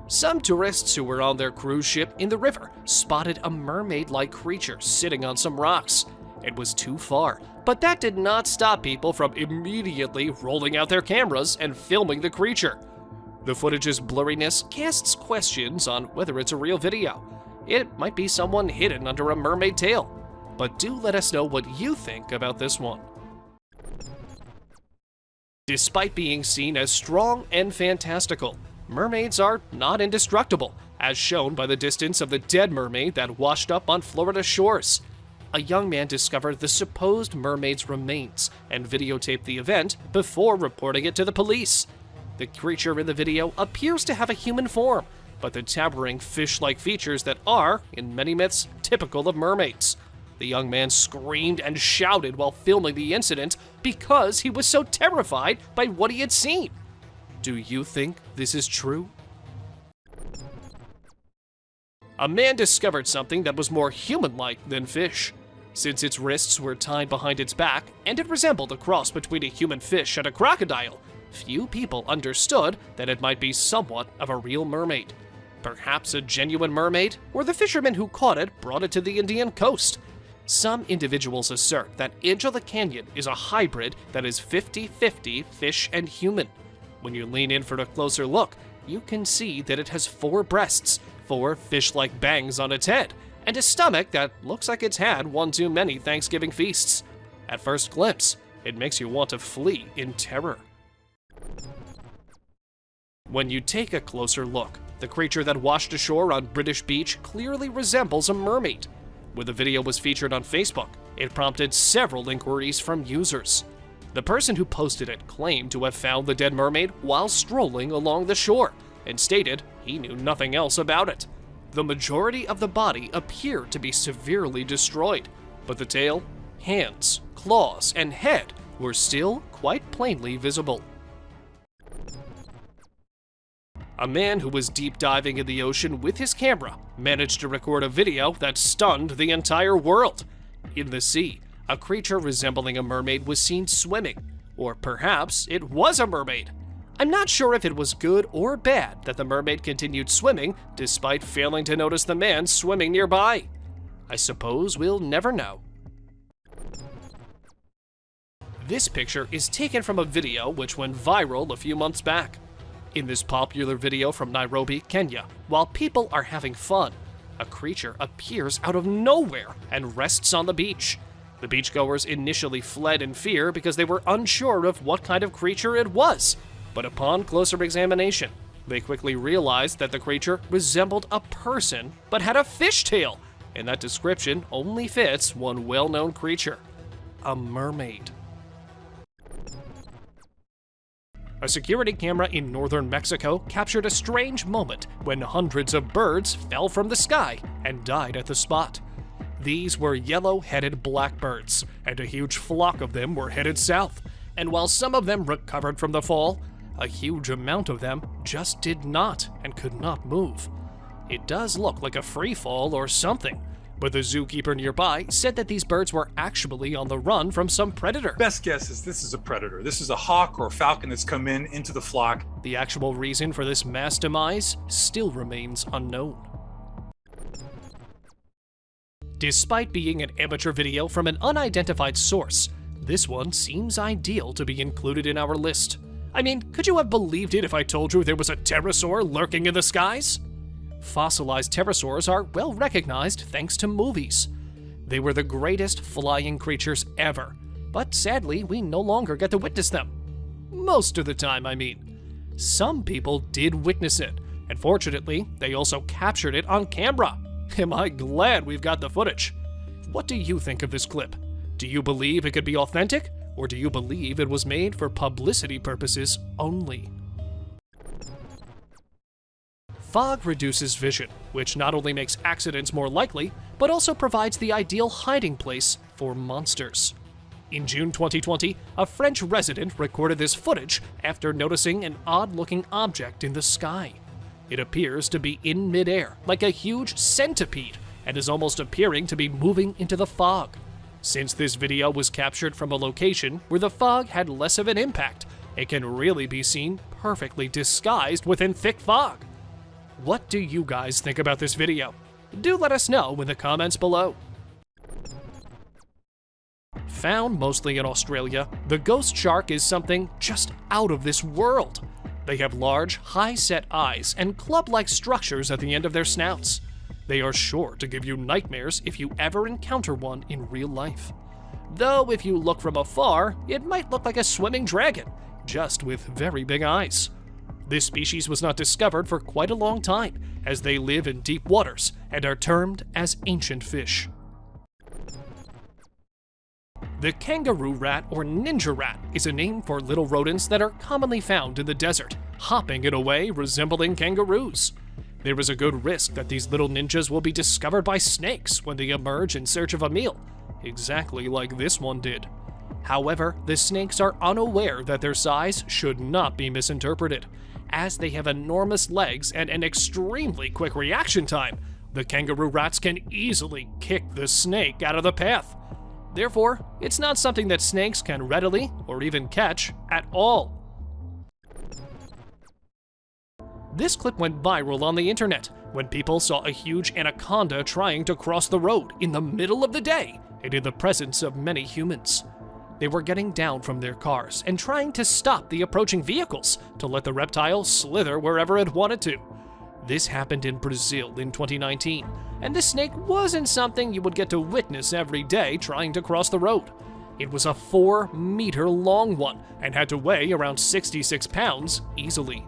Some tourists who were on their cruise ship in the river spotted a mermaid-like creature sitting on some rocks. It was too far, but that did not stop people from immediately rolling out their cameras and filming the creature. The footage's blurriness casts questions on whether it's a real video. It might be someone hidden under a mermaid tail. But do let us know what you think about this one. Despite being seen as strong and fantastical, mermaids are not indestructible, as shown by the distance of the dead mermaid that washed up on Florida shores. A young man discovered the supposed mermaid's remains and videotaped the event before reporting it to the police. The creature in the video appears to have a human form, but the towering fish-like features that are, in many myths, typical of mermaids. The young man screamed and shouted while filming the incident because he was so terrified by what he had seen. Do you think this is true? A man discovered something that was more human-like than fish. Since its wrists were tied behind its back and it resembled a cross between a human fish and a crocodile, few people understood that it might be somewhat of a real mermaid. Perhaps a genuine mermaid, or the fisherman who caught it brought it to the Indian coast. Some individuals assert that Angela Canyon is a hybrid that is 50-50 fish and human. When you lean in for a closer look, you can see that it has 4 breasts, 4 fish-like bangs on its head, and a stomach that looks like it's had one too many Thanksgiving feasts. At first glimpse, it makes you want to flee in terror. When you take a closer look, the creature that washed ashore on British Beach clearly resembles a mermaid. When the video was featured on Facebook, it prompted several inquiries from users. The person who posted it claimed to have found the dead mermaid while strolling along the shore and stated he knew nothing else about it. The majority of the body appeared to be severely destroyed, but the tail, hands, claws, and head were still quite plainly visible. A man who was deep diving in the ocean with his camera managed to record a video that stunned the entire world. In the sea, a creature resembling a mermaid was seen swimming, or perhaps it was a mermaid. I'm not sure if it was good or bad that the mermaid continued swimming despite failing to notice the man swimming nearby. I suppose we'll never know. This picture is taken from a video which went viral a few months back. In this popular video from Nairobi, Kenya, while people are having fun, a creature appears out of nowhere and rests on the beach. The beachgoers initially fled in fear because they were unsure of what kind of creature it was, but upon closer examination, they quickly realized that the creature resembled a person but had a fishtail, and that description only fits one well-known creature: a mermaid. A security camera in northern Mexico captured a strange moment when hundreds of birds fell from the sky and died at the spot. These were yellow-headed blackbirds, and a huge flock of them were headed south. And while some of them recovered from the fall, a huge amount of them just did not and could not move. It does look like a free fall or something, but the zookeeper nearby said that these birds were actually on the run from some predator. Best guess is this is a predator. This is a hawk or a falcon that's come into the flock. The actual reason for this mass demise still remains unknown. Despite being an amateur video from an unidentified source, this one seems ideal to be included in our list. I mean, could you have believed it if I told you there was a pterosaur lurking in the skies? Fossilized pterosaurs are well recognized thanks to movies. They were the greatest flying creatures ever, but sadly we no longer get to witness them. Most of the time, I mean. Some people did witness it, and fortunately, they also captured it on camera. Am I glad we've got the footage? What do you think of this clip? Do you believe it could be authentic, or do you believe it was made for publicity purposes only? Fog reduces vision, which not only makes accidents more likely, but also provides the ideal hiding place for monsters. In June 2020, a French resident recorded this footage after noticing an odd-looking object in the sky. It appears to be in midair, like a huge centipede, and is almost appearing to be moving into the fog. Since this video was captured from a location where the fog had less of an impact, it can really be seen perfectly disguised within thick fog. What do you guys think about this video? Do let us know in the comments below. Found mostly in Australia, the ghost shark is something just out of this world. They have large, high-set eyes and club-like structures at the end of their snouts. They are sure to give you nightmares if you ever encounter one in real life. Though if you look from afar, it might look like a swimming dragon, just with very big eyes. This species was not discovered for quite a long time, as they live in deep waters and are termed as ancient fish. The kangaroo rat or ninja rat is a name for little rodents that are commonly found in the desert, hopping in a way resembling kangaroos. There is a good risk that these little ninjas will be discovered by snakes when they emerge in search of a meal, exactly like this one did. However, the snakes are unaware that their size should not be misinterpreted. As they have enormous legs and an extremely quick reaction time, the kangaroo rats can easily kick the snake out of the path. Therefore, it's not something that snakes can readily or even catch at all. This clip went viral on the internet when people saw a huge anaconda trying to cross the road in the middle of the day and in the presence of many humans. They were getting down from their cars and trying to stop the approaching vehicles to let the reptile slither wherever it wanted to. This happened in Brazil in 2019, and the snake wasn't something you would get to witness every day trying to cross the road. It was a 4-meter long one and had to weigh around 66 pounds easily.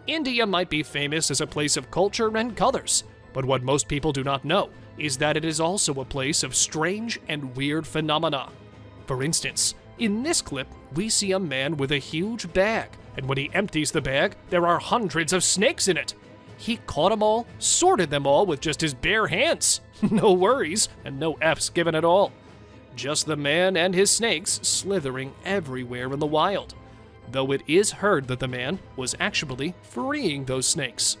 India might be famous as a place of culture and colors, but what most people do not know is that it is also a place of strange and weird phenomena. For instance, in this clip, we see a man with a huge bag, and when he empties the bag, there are hundreds of snakes in it. He caught them all, sorted them all with just his bare hands. No worries, and no F's given at all. Just the man and his snakes slithering everywhere in the wild, though it is heard that the man was actually freeing those snakes.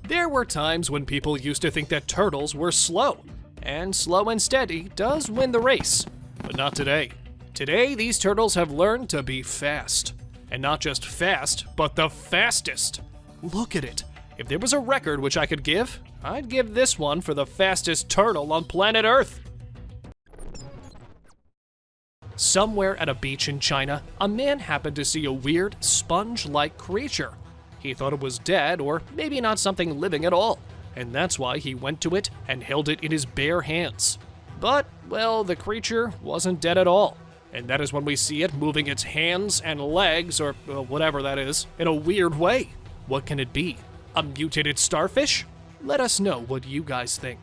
There were times when people used to think that turtles were slow, and slow and steady does win the race, but not today. Today, these turtles have learned to be fast. And not just fast, but the fastest. Look at it. If there was a record which I could give, I'd give this one for the fastest turtle on planet Earth. Somewhere at a beach in China, a man happened to see a weird, sponge-like creature. He thought it was dead, or maybe not something living at all, and that's why he went to it and held it in his bare hands. But, well, the creature wasn't dead at all, and that is when we see it moving its hands and legs, or whatever that is, in a weird way. What can it be? A mutated starfish? Let us know what you guys think.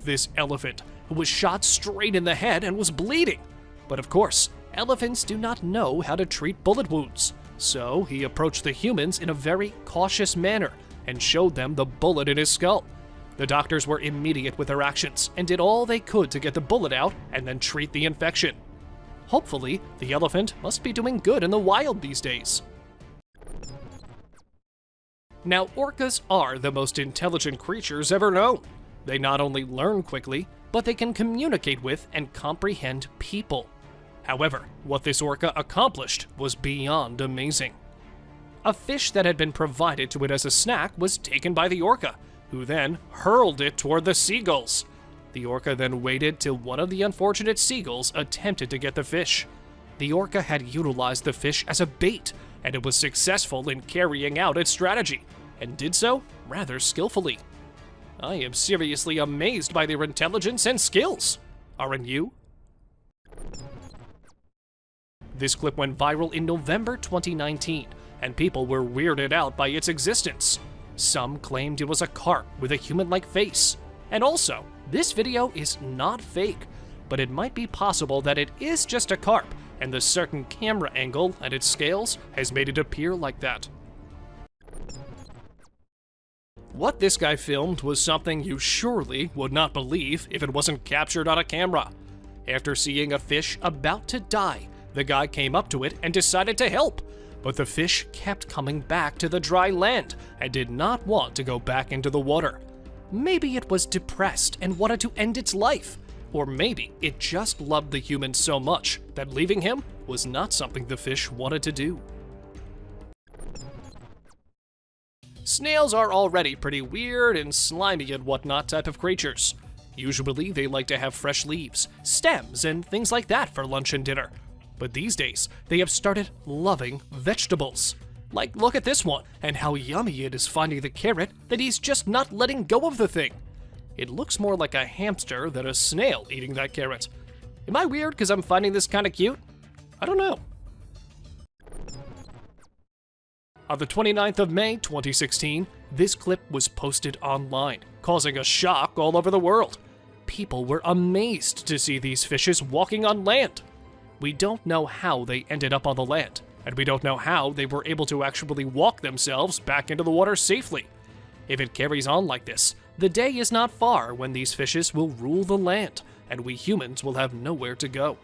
This elephant was shot straight in the head and was bleeding. But of course, elephants do not know how to treat bullet wounds. So he approached the humans in a very cautious manner and showed them the bullet in his skull. The doctors were immediate with their actions and did all they could to get the bullet out and then treat the infection. Hopefully, the elephant must be doing good in the wild these days. Now, orcas are the most intelligent creatures ever known. They not only learn quickly, but they can communicate with and comprehend people. However, what this orca accomplished was beyond amazing. A fish that had been provided to it as a snack was taken by the orca, who then hurled it toward the seagulls. The orca then waited till one of the unfortunate seagulls attempted to get the fish. The orca had utilized the fish as a bait, and it was successful in carrying out its strategy, and did so rather skillfully. I am seriously amazed by their intelligence and skills. Aren't you? This clip went viral in November 2019, and people were weirded out by its existence. Some claimed it was a carp with a human-like face. And also, this video is not fake, but it might be possible that it is just a carp, and the certain camera angle and its scales has made it appear like that. What this guy filmed was something you surely would not believe if it wasn't captured on a camera. After seeing a fish about to die, the guy came up to it and decided to help, but the fish kept coming back to the dry land and did not want to go back into the water. Maybe it was depressed and wanted to end its life, or maybe it just loved the human so much that leaving him was not something the fish wanted to do. Snails are already pretty weird and slimy and whatnot type of creatures. Usually they like to have fresh leaves, stems, and things like that for lunch and dinner. But these days, they have started loving vegetables. Like, look at this one, and how yummy it is finding the carrot that he's just not letting go of the thing. It looks more like a hamster than a snail eating that carrot. Am I weird because I'm finding this kind of cute? I don't know. On the 29th of May 2016, this clip was posted online, causing a shock all over the world. People were amazed to see these fishes walking on land. We don't know how they ended up on the land, and we don't know how they were able to actually walk themselves back into the water safely. If it carries on like this, the day is not far when these fishes will rule the land, and we humans will have nowhere to go.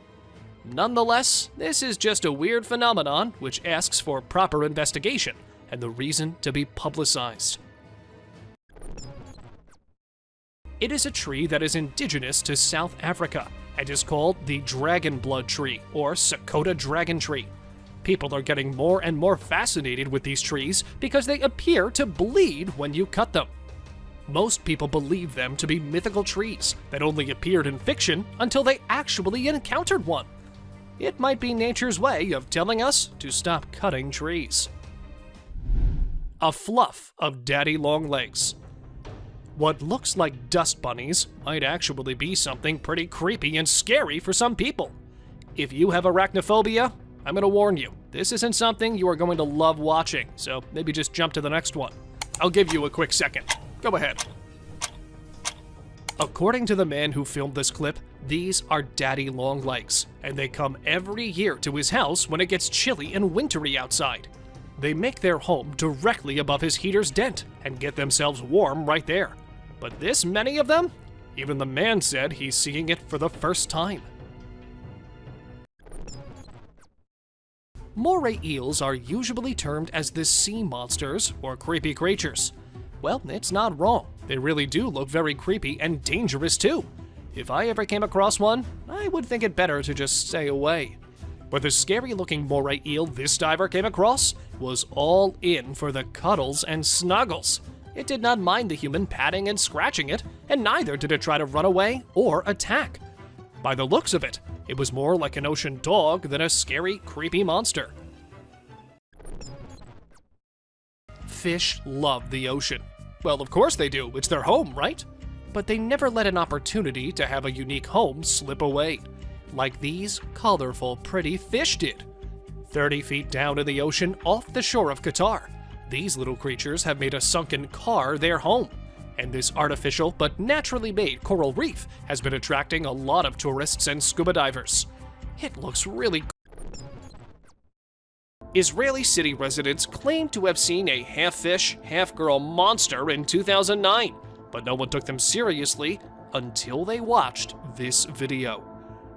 Nonetheless, this is just a weird phenomenon which asks for proper investigation and the reason to be publicized. It is a tree that is indigenous to South Africa and is called the dragon blood tree, or Sakota dragon tree. People are getting more and more fascinated with these trees because they appear to bleed when you cut them. Most people believe them to be mythical trees that only appeared in fiction until they actually encountered one. It might be nature's way of telling us to stop cutting trees. A fluff of daddy long legs. What looks like dust bunnies might actually be something pretty creepy and scary for some people. If you have arachnophobia, I'm gonna warn you, this isn't something you are going to love watching, so maybe just jump to the next one. I'll give you a quick second. Go ahead. According to the man who filmed this clip, these are daddy long legs, and they come every year to his house when it gets chilly and wintry outside. They make their home directly above his heater's dent and get themselves warm right there. But this many of them? Even the man said he's seeing it for the first time. Moray eels are usually termed as the sea monsters or creepy creatures. Well, it's not wrong. They really do look very creepy and dangerous too. If I ever came across one, I would think it better to just stay away. But the scary-looking moray eel this diver came across was all in for the cuddles and snuggles. It did not mind the human patting and scratching it, and neither did it try to run away or attack. By the looks of it, it was more like an ocean dog than a scary, creepy monster. Fish love the ocean. Well, of course they do, it's their home, right? But they never let an opportunity to have a unique home slip away, like these colorful, pretty fish did. 30 feet down in the ocean off the shore of Qatar, these little creatures have made a sunken car their home. And this artificial but naturally made coral reef has been attracting a lot of tourists and scuba divers. It looks really cool. Israeli city residents claim to have seen a half-fish, half-girl monster in 2009, but no one took them seriously until they watched this video.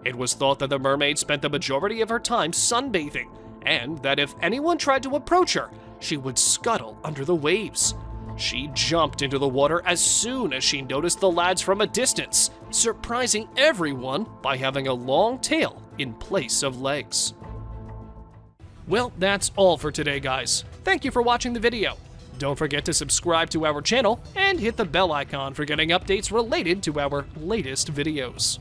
It was thought that the mermaid spent the majority of her time sunbathing, and that if anyone tried to approach her, she would scuttle under the waves. She jumped into the water as soon as she noticed the lads from a distance, surprising everyone by having a long tail in place of legs. Well, that's all for today, guys. Thank you for watching the video. Don't forget to subscribe to our channel and hit the bell icon for getting updates related to our latest videos.